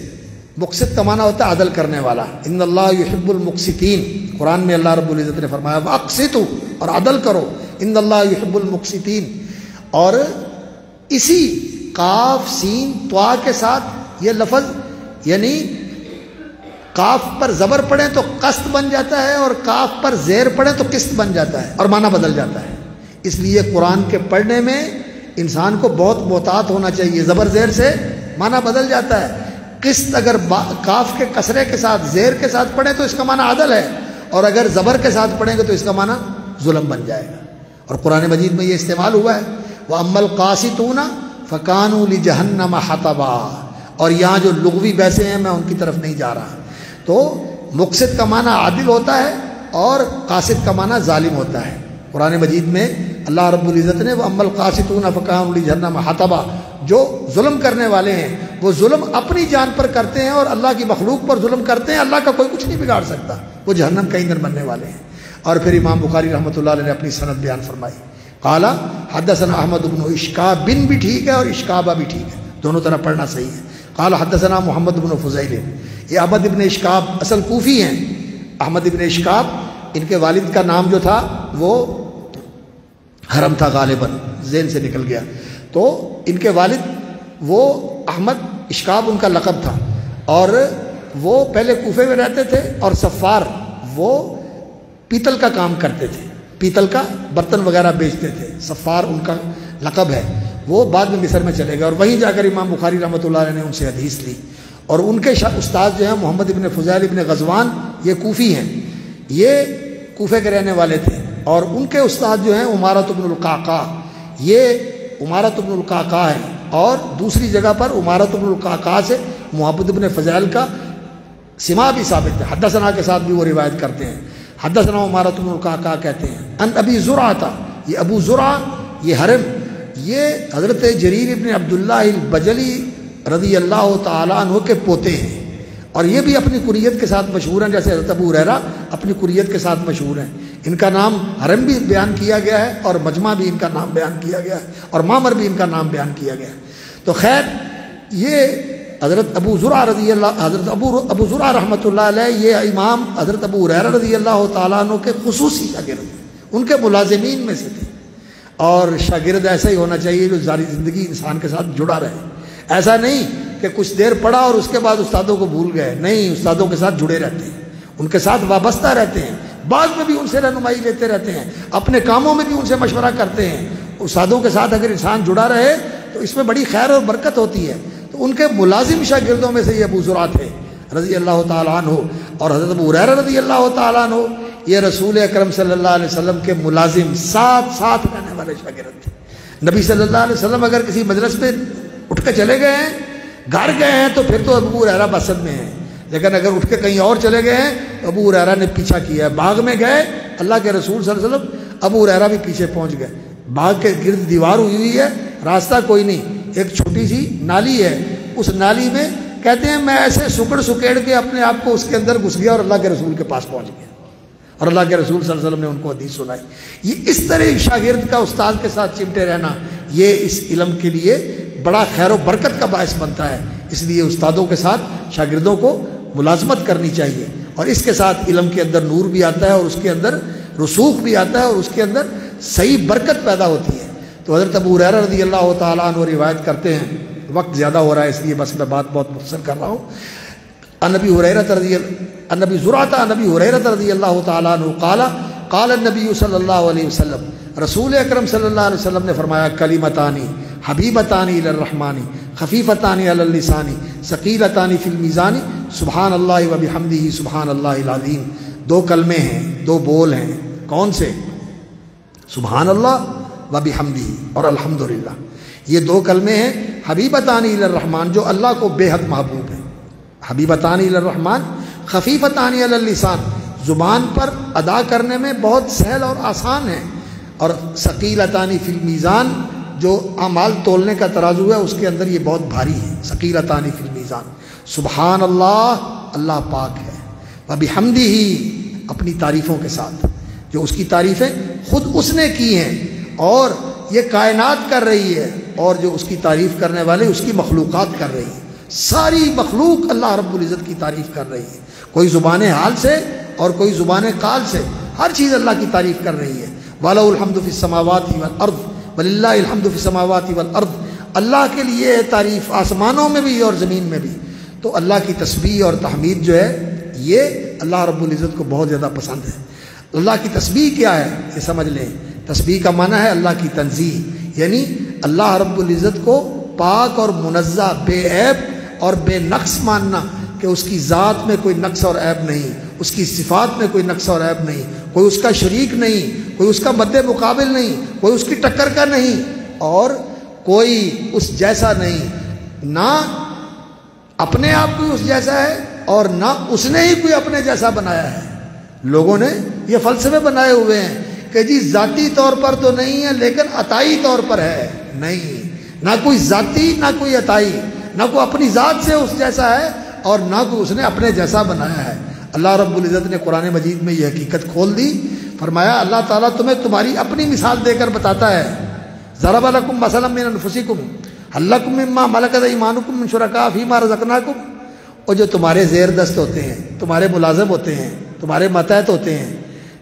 مقسط کا معنی ہوتا ہے عدل کرنے والا، ان اللہ یحب المقسطین، قرآن میں اللہ رب العزت نے فرمایا وَأَقْسِطُوا، اور عدل کرو، ان اللہ یحب المقسطین۔ اور اسی قاف سین طوا کے ساتھ یہ لفظ، یعنی کاف پر زبر پڑھیں تو قسط بن جاتا ہے، اور کاف پر زیر پڑھیں تو قسط بن جاتا ہے، اور معنی بدل جاتا ہے۔ اس لیے قرآن کے پڑھنے میں انسان کو بہت محتاط ہونا چاہیے، زبر زیر سے معنی بدل جاتا ہے۔ قسط اگر کاف کے کسرے کے ساتھ، زیر کے ساتھ پڑھیں تو اس کا معنی عدل ہے، اور اگر زبر کے ساتھ پڑھیں گے تو اس کا معنی ظلم بن جائے گا، اور قرآن مجید میں یہ استعمال ہوا ہے، وَأَمَّا الْقَاسِطُونَ فَكَانُوا لِجَهَنَّمَ حَطَبًا، اور یہاں جو لغوی بحثیں ہیں میں ان کی طرف نہیں جا رہا۔ تو مقسط کا معنی عادل ہوتا ہے، اور قاسط کا معنی ظالم ہوتا ہے۔ قرآن مجید میں اللہ رب العزت نے وَأَمَّا الْقَاسِطُونَ فَكَانُوا لِجَهَنَّمَ حَطَبًا، جو ظلم کرنے والے ہیں وہ ظلم اپنی جان پر کرتے ہیں اور اللہ کی مخلوق پر ظلم کرتے ہیں، اللہ کا کوئی کچھ نہیں بگاڑ سکتا، وہ جہنم کا ایندھن بننے والے ہیں۔ اور پھر امام بخاری رحمۃ اللہ علیہ نے اپنی سند بیان فرمائی، قال حدثنا احمد بن اشکاب، بن بھی ٹھیک ہے اور اشکابہ بھی ٹھیک ہے، دونوں طرح پڑھنا صحیح ہے۔ قال حدثنا محمد بن فضیل، یہ احمد ابن اشکاب اصل کوفی ہیں، احمد ابن اشکاب، ان کے والد کا نام جو تھا وہ حرم تھا، غالباً ذہن سے نکل گیا، تو ان کے والد وہ احمد اشکاب ان کا لقب تھا، اور وہ پہلے کوفے میں رہتے تھے، اور صفار وہ پیتل کا کام کرتے تھے، پیتل کا برتن وغیرہ بیچتے تھے، صفار ان کا لقب ہے۔ وہ بعد میں مصر میں چلے گئے اور وہیں جا کر امام بخاری رحمۃ اللہ علیہ نے ان سے حدیث لی، اور ان کے استاد جو ہیں محمد ابن فضیل ابن غزوان، یہ کوفی ہیں، یہ کوفے کے رہنے والے تھے، اور ان کے استاد جو ہیں عمارۃ بن القعقاع، یہ عمارۃ بن القعقاع ہے، اور دوسری جگہ پر عمارۃ بن القعقاع سے محمد ابن فضیل کا سما بھی ثابت ہے، حدثنا کے ساتھ بھی وہ روایت کرتے ہیں، حدثنا عمارۃ بن القعقاع کہتے ہیں، ان ابی زرعہ تھا، یہ ابو زرعہ یہ حرم، یہ حضرت جریر ابن عبداللہ البجلی رضی اللہ تعالیٰ عنہ کے پوتے ہیں، اور یہ بھی اپنی کنیت کے ساتھ مشہور ہیں، جیسے حضرت ابو ہریرہ اپنی کنیت کے ساتھ مشہور ہیں۔ ان کا نام حرم بھی بیان کیا گیا ہے، اور مجمع بھی ان کا نام بیان کیا گیا ہے، اور معمر بھی ان کا نام بیان کیا گیا ہے۔ تو خیر، یہ حضرت ابو زرعہ رضی اللہ، حضرت ابو زرعہ رحمۃ اللہ علیہ، یہ امام حضرت ابو ہریرہ رضی اللہ تعالیٰ عنہ کے خصوصی شاگرد، ان کے ملازمین میں سے تھے، اور شاگرد ایسا ہی ہونا چاہیے جو ساری زندگی انسان کے ساتھ جڑا رہے، ایسا نہیں کہ کچھ دیر پڑھا اور اس کے بعد استادوں کو بھول گئے، نہیں، استادوں کے ساتھ جڑے رہتے ہیں، ان کے ساتھ وابستہ رہتے ہیں، بعد میں بھی ان سے رہنمائی لیتے رہتے ہیں، اپنے کاموں میں بھی ان سے مشورہ کرتے ہیں۔ استادوں کے ساتھ اگر انسان جڑا رہے تو اس میں بڑی خیر اور برکت ہوتی ہے۔ تو ان کے ملازم شاگردوں میں سے یہ ابو زرعہ تھے رضی اللہ تعالیٰ عنہ، اور حضرت ابو ہریرہ رضی اللہ تعالیٰ عنہ یہ رسول اکرم صلی اللہ علیہ وسلم کے ملازم، ساتھ رہنے والے شاگرد تھے۔ نبی صلی اللہ علیہ وسلم اگر کسی مجلس میں اٹھ کے چلے گئے ہیں، گھر گئے ہیں، تو پھر تو ابو ہریرہ بسط میں ہیں، لیکن اگر اٹھ کے کہیں اور چلے گئے ہیں تو ابو ہریرہ نے پیچھا کیا ہے۔ باغ میں گئے، اللہ کے رسول صلی اللہ علیہ وسلم، ابو ہریرہ بھی پیچھے پہنچ گئے، باغ کے گرد دیوار ہوئی ہے، راستہ کوئی نہیں، ایک چھوٹی سی نالی ہے، اس نالی میں کہتے ہیں میں ایسے سکڑ سکیڑ کے اپنے آپ کو اس کے اندر گھس گیا اور اللہ کے رسول کے پاس پہنچ گیا، اور اللہ کے رسول صلی اللہ علیہ وسلم نے ان کو حدیث سنائی۔ یہ اس طرح شاگرد کا استاد کے ساتھ چمٹے رہنا، یہ اس علم کے لیے بڑا خیر و برکت کا باعث بنتا ہے، اس لیے استادوں کے ساتھ شاگردوں کو ملازمت کرنی چاہیے، اور اس کے ساتھ علم کے اندر نور بھی آتا ہے، اور اس کے اندر رسوخ بھی آتا ہے، اور اس کے اندر صحیح برکت پیدا ہوتی ہے۔ تو حضرت ابو ہریرہ رضی اللہ تعالیٰ عنہ روایت کرتے ہیں، وقت زیادہ ہو رہا ہے اس لیے بس میں بات بہت مختصر کر رہا ہوں۔ عن ابی زرعہ عن ابی ہریرہ رضی اللہ تعالیٰ عنہ قال قال النبی صلی اللہ علیہ وسلم، رسول اکرم صلی اللہ علیہ وسلم نے فرمایا، کلمتانی حبیبتانی الی الرحمن خفیفتانی علی اللسان ثقیلتانی فی المیزان سبحان اللہ و بحمدہ سبحان اللہ العظیم۔ دو کلمے ہیں، دو بول ہیں، کون سے؟ سبحان اللہ و بحمدہ اور الحمدللہ، یہ دو کلمے ہیں حبیبتانی الی الرحمن، جو اللہ کو بے حد محبوب ہیں۔ حبیبتانی الی الرحمن خفیفتانی علی اللسان، زبان پر ادا کرنے میں بہت سہل اور آسان ہے، اور ثقیلتانی فی المیزان، جو اعمال تولنے کا ترازو ہے اس کے اندر یہ بہت بھاری ہے۔ ثقیلتانی فی المیزان، سبحان اللہ، اللہ پاک ہے، وبحمدہ، اپنی تعریفوں کے ساتھ، جو اس کی تعریفیں خود اس نے کی ہیں اور یہ کائنات کر رہی ہے، اور جو اس کی تعریف کرنے والے اس کی مخلوقات کر رہی ہے، ساری مخلوق اللہ رب العزت کی تعریف کر رہی ہے، کوئی زبان حال سے اور کوئی زبان قال سے، ہر چیز اللہ کی تعریف کر رہی ہے۔ وَلَهُ الْحَمْدُ فِي السَّمَاوَاتِ وَالْأَرْضِ وَلِلَّهِ الْحَمْدُ فِي السَّمَاوَاتِ وَالْأَرْضِ، اللہ کے لیے ہے تعریف آسمانوں میں بھی اور زمین میں بھی۔ تو اللہ کی تسبیح اور تحمید جو ہے یہ اللہ رب العزت کو بہت زیادہ پسند ہے۔ اللہ کی تسبیح کیا ہے یہ سمجھ لیں، تسبیح کا معنی ہے اللہ کی تنزیہ، یعنی اللہ رب العزت کو پاک اور منزہ، بے عیب اور بے نقص ماننا، کہ اس کی ذات میں کوئی نقص اور عیب نہیں، اس کی صفات میں کوئی نقص اور عیب نہیں، کوئی اس کا شریک نہیں، کوئی اس کا مد مقابل نہیں، کوئی اس کی ٹکر کا نہیں، اور کوئی اس جیسا نہیں، نہ اپنے آپ کوئی اس جیسا ہے اور نہ اس نے ہی کوئی اپنے جیسا بنایا ہے۔ لوگوں نے یہ فلسفے بنائے ہوئے ہیں کہ جی ذاتی طور پر تو نہیں ہے لیکن عطائی طور پر ہے، نہیں، نہ کوئی ذاتی نہ کوئی عطائی، نہ کوئی اپنی ذات سے اس جیسا ہے اور نہ کوئی اس نے اپنے جیسا بنایا ہے۔ اللہ رب العزت نے قرآن مجید میں یہ حقیقت کھول دی، فرمایا اللہ تعالیٰ تمہیں تمہاری اپنی مثال دے کر بتاتا ہے، ضرب لکم مثلا من انفسکم هل لکم مما ملکت ایمانکم من شرکاء فیما رزقناکم، اور جو تمہارے زیر دست ہوتے ہیں، تمہارے ملازم ہوتے ہیں، تمہارے ماتحت ہوتے ہیں،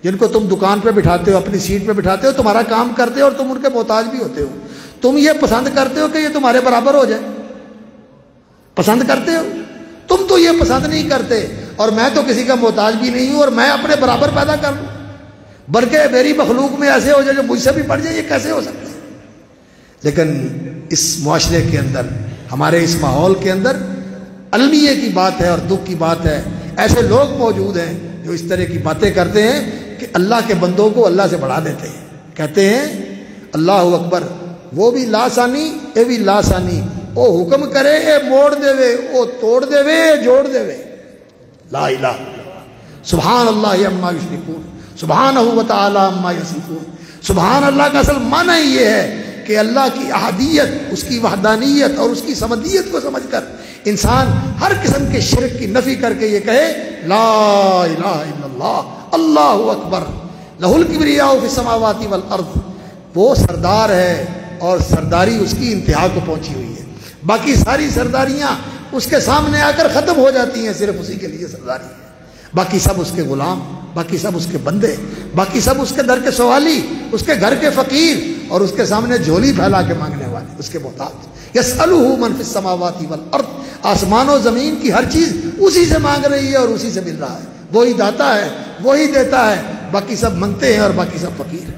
جن کو تم دکان پہ بٹھاتے ہو، اپنی سیٹ پہ بٹھاتے ہو، تمہارا کام کرتے ہو اور تم ان کے محتاج بھی ہوتے ہو، تم یہ پسند کرتے ہو کہ یہ تمہارے برابر ہو جائے؟ پسند کرتے ہو؟ تم تو یہ پسند نہیں کرتے، اور میں تو کسی کا محتاج بھی نہیں ہوں اور میں اپنے برابر پیدا کر لوں، بلکہ میری مخلوق میں ایسے ہو جائے جو مجھ سے بھی بڑھ جائے، یہ کیسے ہو سکتا ہے؟ لیکن اس معاشرے کے اندر، ہمارے اس ماحول کے اندر المیے کی بات ہے اور دکھ کی بات ہے، ایسے لوگ موجود ہیں جو اس طرح کی باتیں کرتے ہیں کہ اللہ کے بندوں کو اللہ سے بڑھا دیتے ہیں، کہتے ہیں اللہ اکبر، وہ بھی لاسانی اے بھی لاسانی، او حکم کرے اے موڑ دے وے، او توڑ دے وے اے جوڑ دے وے، لا الہ الا اللہ، سبحان اللہ عما یشرکون، سبحانہ و تعالی عما یصفون۔ سبحان اللہ کا اصل معنی یہ ہے کہ اللہ کی احدیت، اس کی وحدانیت اور اس کی سمدیت کو سمجھ کر انسان ہر قسم کے شرک کی نفی کر کے یہ کہے لا الہ الا اللہ، اللہ اکبر، لہ الکبریاء فی السماوات والارض۔ وہ سردار ہے اور سرداری اس کی انتہا کو پہنچی ہوئی ہے، باقی ساری سرداریاں اس کے سامنے آ کر ختم ہو جاتی ہیں، صرف اسی کے لیے سرداری ہے، باقی سب اس کے غلام، باقی سب اس کے بندے، باقی سب اس کے در کے سوالی، اس کے گھر کے فقیر اور اس کے سامنے جھولی پھیلا کے مانگنے والے، اس کے محتاج۔ یسألہ من فی السماوات والارض، آسمان و زمین کی ہر چیز اسی سے مانگ رہی ہے اور اسی سے مل رہا ہے، وہی داتا ہے، وہی دیتا ہے، باقی سب منگتے ہیں اور باقی سب فقیر ہیں۔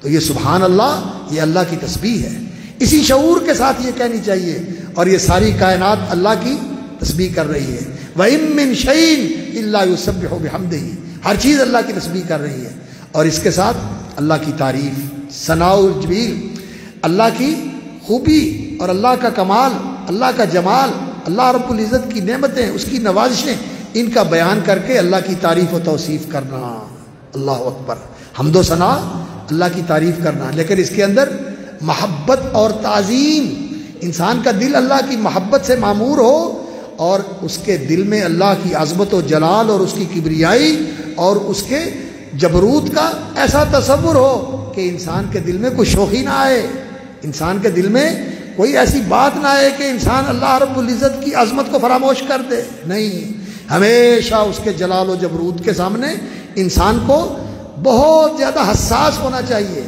تو یہ سبحان اللہ، یہ اللہ کی تسبیح ہے، اسی شعور کے ساتھ یہ کہنی چاہیے، اور یہ ساری کائنات اللہ کی تسبیح کر رہی ہے۔ وَإِن مِّن شَيْءٍ إِلَّا يُسَبِّحُ بِحَمْدِهِ، ہر چیز اللہ کی تسبیح کر رہی ہے، اور اس کے ساتھ اللہ کی تعریف، ثناء الجمیل، اللہ کی خوبی اور اللہ کا کمال، اللہ کا جمال، اللہ رب العزت کی نعمتیں، اس کی نوازشیں، ان کا بیان کر کے اللہ کی تعریف و توصیف کرنا، اللہ اکبر، حمد و ثنا، اللہ کی تعریف کرنا، لیکن اس کے اندر محبت اور تعظیم، انسان کا دل اللہ کی محبت سے معمور ہو اور اس کے دل میں اللہ کی عظمت و جلال اور اس کی کبریائی اور اس کے جبروت کا ایسا تصور ہو کہ انسان کے دل میں کوئی شوخی نہ آئے، انسان کے دل میں کوئی ایسی بات نہ آئے کہ انسان اللہ رب العزت کی عظمت کو فراموش کر دے، نہیں، ہمیشہ اس کے جلال و جبروت کے سامنے انسان کو بہت زیادہ حساس ہونا چاہیے۔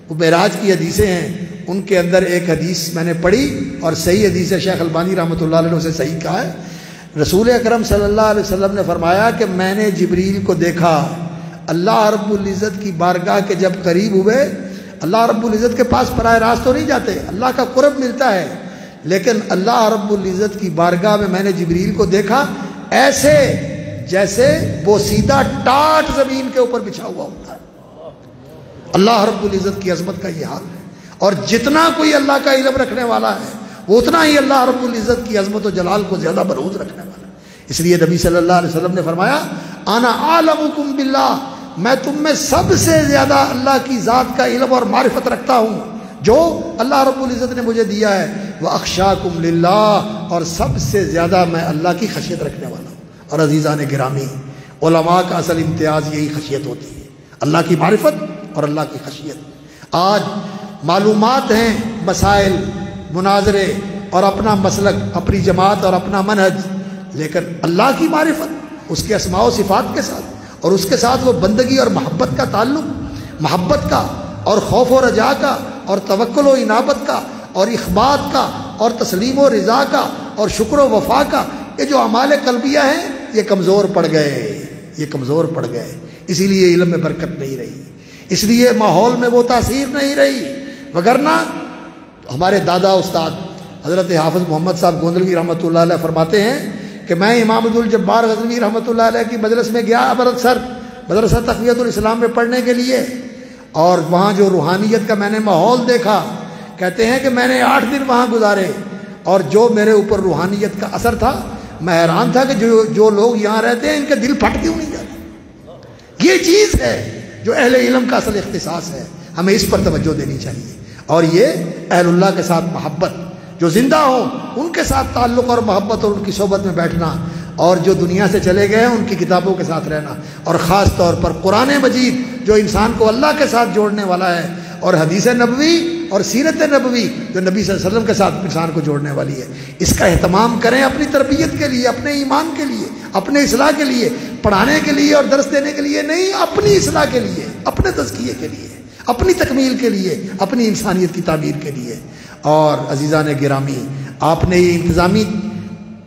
وہ معراج کی حدیثیں ہیں، ان کے اندر ایک حدیث میں نے پڑھی اور صحیح حدیث ہے، شیخ البانی رحمۃ اللہ علیہ نے اسے صحیح کہا ہے۔ رسول اکرم صلی اللہ علیہ وسلم نے فرمایا کہ میں نے جبریل کو دیکھا، اللہ رب العزت کی بارگاہ کے جب قریب ہوئے، اللہ رب العزت کے پاس براہ راست تو نہیں جاتے، اللہ کا قرب ملتا ہے، لیکن اللہ رب العزت کی بارگاہ میں نے جبریل کو دیکھا ایسے جیسے بوسیدہ ٹاٹ زمین کے اوپر بچھا ہوا ہوتا ہے۔ اللہ رب العزت کی عظمت کا یہ حال ہے، اور جتنا کوئی اللہ کا علم رکھنے والا ہے وہ اتنا ہی اللہ رب العزت کی عظمت و جلال کو زیادہ بروز رکھنے والا ہے۔ اس لیے نبی صلی اللہ علیہ وسلم نے فرمایا انا اعلمکم باللہ، میں تم میں سب سے زیادہ اللہ کی ذات کا علم اور معرفت رکھتا ہوں جو اللہ رب العزت نے مجھے دیا ہے، وَأَخْشَاكُمْ لِلَّهِ، اور سب سے زیادہ میں اللہ کی خشیت رکھنے والا ہوں۔ اور عزیزان گرامی، علماء کا اصل امتیاز یہی خشیت ہوتی ہے، اللہ کی معرفت اور اللہ کی خشیت۔ آج معلومات ہیں، مسائل، مناظرے اور اپنا مسلک، اپنی جماعت اور اپنا منہج، لیکن اللہ کی معرفت، اس کے اسماء و صفات کے ساتھ اور اس کے ساتھ وہ بندگی اور محبت کا تعلق، محبت کا اور خوف و رجا کا اور توکل و انابت کا اور اخبات کا اور تسلیم و رضا کا اور شکر و وفا کا، یہ جو اعمال قلبیہ ہیں یہ کمزور پڑ گئے، یہ کمزور پڑ گئے، اسی لیے علم میں برکت نہیں رہی، اس لیے ماحول میں وہ تاثیر نہیں رہی، وگرنہ ہمارے دادا استاد حضرت حافظ محمد صاحب گوندلوی رحمۃ اللہ علیہ فرماتے ہیں کہ میں امام عبدالجبار غزنوی رحمۃ اللہ علیہ کی مجلس میں گیا امرتسر مدرسہ تقویت الاسلام میں پڑھنے کے لیے، اور وہاں جو روحانیت کا میں نے ماحول دیکھا، کہتے ہیں کہ میں نے 8 دن وہاں گزارے، اور جو میرے اوپر روحانیت کا اثر تھا، میں حیران تھا کہ جو لوگ یہاں رہتے ہیں ان کے دل پھٹ کیوں نہیں جاتے۔ یہ چیز ہے جو اہل علم کا اصل اختصاص ہے، ہمیں اس پر توجہ دینی چاہیے، اور یہ اہل اللہ کے ساتھ محبت، جو زندہ ہوں ان کے ساتھ تعلق اور محبت اور ان کی صحبت میں بیٹھنا، اور جو دنیا سے چلے گئے ہیں ان کی کتابوں کے ساتھ رہنا، اور خاص طور پر قرآن مجید جو انسان کو اللہ کے ساتھ جوڑنے والا ہے، اور حدیث نبوی اور سیرت نبوی جو نبی صلی اللہ علیہ وسلم کے ساتھ انسان کو جوڑنے والی ہے، اس کا اہتمام کریں اپنی تربیت کے لیے، اپنے ایمان کے لیے، اپنے اصلاح کے لیے، پڑھانے کے لیے اور درس دینے کے لیے نہیں، اپنی اصلاح کے لیے، اپنے تزکیے کے لیے، اپنی تکمیل کے لیے، اپنی انسانیت کی تعمیر کے لیے۔ اور عزیزان گرامی، آپ نے یہ انتظامی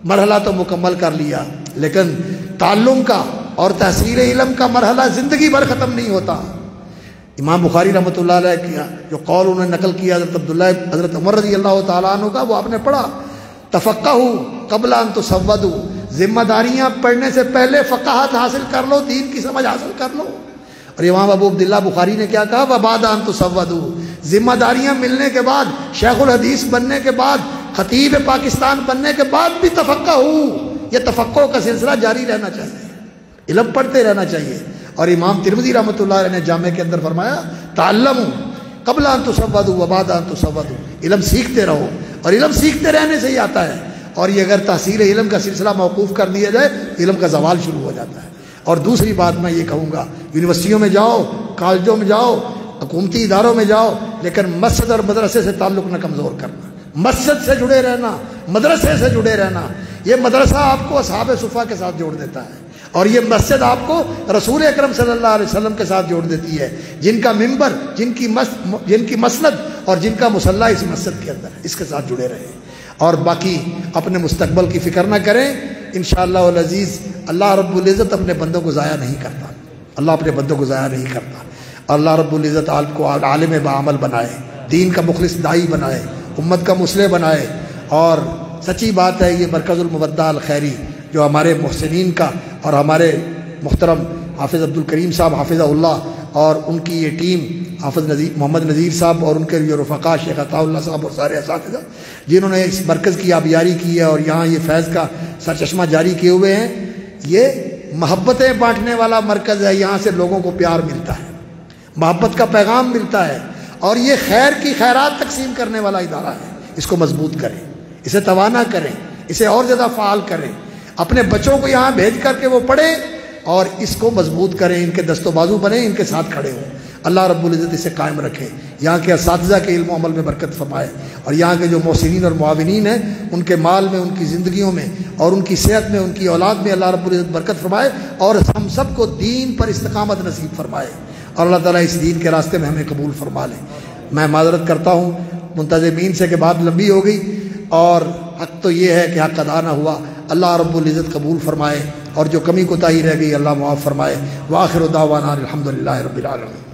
مرحلہ تو مکمل کر لیا، لیکن تعلم کا اور تحصیل علم کا مرحلہ زندگی بھر ختم نہیں ہوتا۔ امام بخاری رحمۃ اللہ علیہ کیا جو قول انہوں نے نقل کیا حضرت عبداللہ حضرت عمر رضی اللہ تعالیٰ عنہ کا، وہ آپ نے پڑھا، تفقہوا قبل ان تسودوا، ذمہ داریاں پڑھنے سے پہلے فقاہت حاصل کر لو، دین کی سمجھ حاصل کر لو۔ اور امام ابو عبداللہ بخاری نے کیا کہا، وبعد ان تسودوا، ذمہ داریاں ملنے کے بعد، شیخ الحدیث بننے کے بعد، خطیب پاکستان بننے کے بعد بھی تفقہوا، یہ تفقہ کا سلسلہ جاری رہنا چاہیے، علم پڑھتے رہنا چاہیے۔ اور امام ترمذی رحمۃ اللہ علیہ نے جامع کے اندر فرمایا، تعلموا قبل ان تسودوا وبعد ان تسودوا، علم سیکھتے رہو، اور علم سیکھتے رہنے سے ہی آتا ہے۔ اور یہ اگر تحصیل علم کا سلسلہ موقوف کر دیا جائے، علم کا زوال شروع ہو جاتا ہے۔ اور دوسری بات میں یہ کہوں گا، یونیورسٹیوں میں جاؤ، کالجوں میں جاؤ، حکومتی اداروں میں جاؤ، لیکن مسجد اور مدرسے سے تعلق نہ کمزور کرنا، مسجد سے جڑے رہنا، مدرسے سے جڑے رہنا۔ یہ مدرسہ آپ کو اصحاب صفا کے ساتھ جوڑ دیتا ہے، اور یہ مسجد آپ کو رسول اکرم صلی اللہ علیہ وسلم کے ساتھ جوڑ دیتی ہے، جن کا ممبر، جن کی مسند اور جن کا مصلی اس مسجد کے اندر ہے، اس کے ساتھ جڑے رہیں۔ اور باقی اپنے مستقبل کی فکر نہ کریں، انشاءاللہ العزیز اللہ رب العزت اپنے بندوں کو ضائع نہیں کرتا، اللہ اپنے بندوں کو ضائع نہیں کرتا۔ اللہ رب العزت آپ کو عالم بعمل بنائے، دین کا مخلص داعی بنائے، امت کا مصلح بنائے۔ اور سچی بات ہے، یہ مرکز المودہ الخیری جو ہمارے محسنین کا اور ہمارے محترم حافظ عبد الکریم صاحب حافظہ اللہ اور ان کی یہ ٹیم، حافظ محمد نذیر صاحب اور ان کے جو رفقا شیخ عطا اللہ صاحب اور سارے اساتذہ جنہوں نے اس مرکز کی آبیاری کی ہے اور یہاں یہ فیض کا سرچشمہ جاری کیے ہوئے ہیں، یہ محبتیں بانٹنے والا مرکز ہے۔ یہاں سے لوگوں کو پیار ملتا ہے، محبت کا پیغام ملتا ہے، اور یہ خیر کی خیرات تقسیم کرنے والا ادارہ ہے۔ اس کو مضبوط کریں، اسے توانا کریں، اسے اور زیادہ فعال کریں، اپنے بچوں کو یہاں بھیج کر کے وہ پڑھیں اور اس کو مضبوط کریں، ان کے دست و بازو بنیں، ان کے ساتھ کھڑے ہوں۔ اللہ رب العزت اسے قائم رکھے، یہاں کے اساتذہ کے علم و عمل میں برکت فرمائے، اور یہاں کے جو محسنین اور معاونین ہیں ان کے مال میں، ان کی زندگیوں میں اور ان کی صحت میں، ان کی اولاد میں اللہ رب العزت برکت فرمائے، اور ہم سب کو دین پر استقامت نصیب فرمائے، اور اللہ تعالیٰ اس دین کے راستے میں ہمیں قبول فرما لے۔ میں معذرت کرتا ہوں منتظمین سے کہ بات لمبی ہو گئی، اور حق تو یہ ہے کہ حق ادا نہ ہوا، اللہ رب العزت قبول فرمائے، اور جو کمی کوتاہی رہ گئی اللہ معاف فرمائے۔ وآخر دعوانا الحمدللہ رب العالمین۔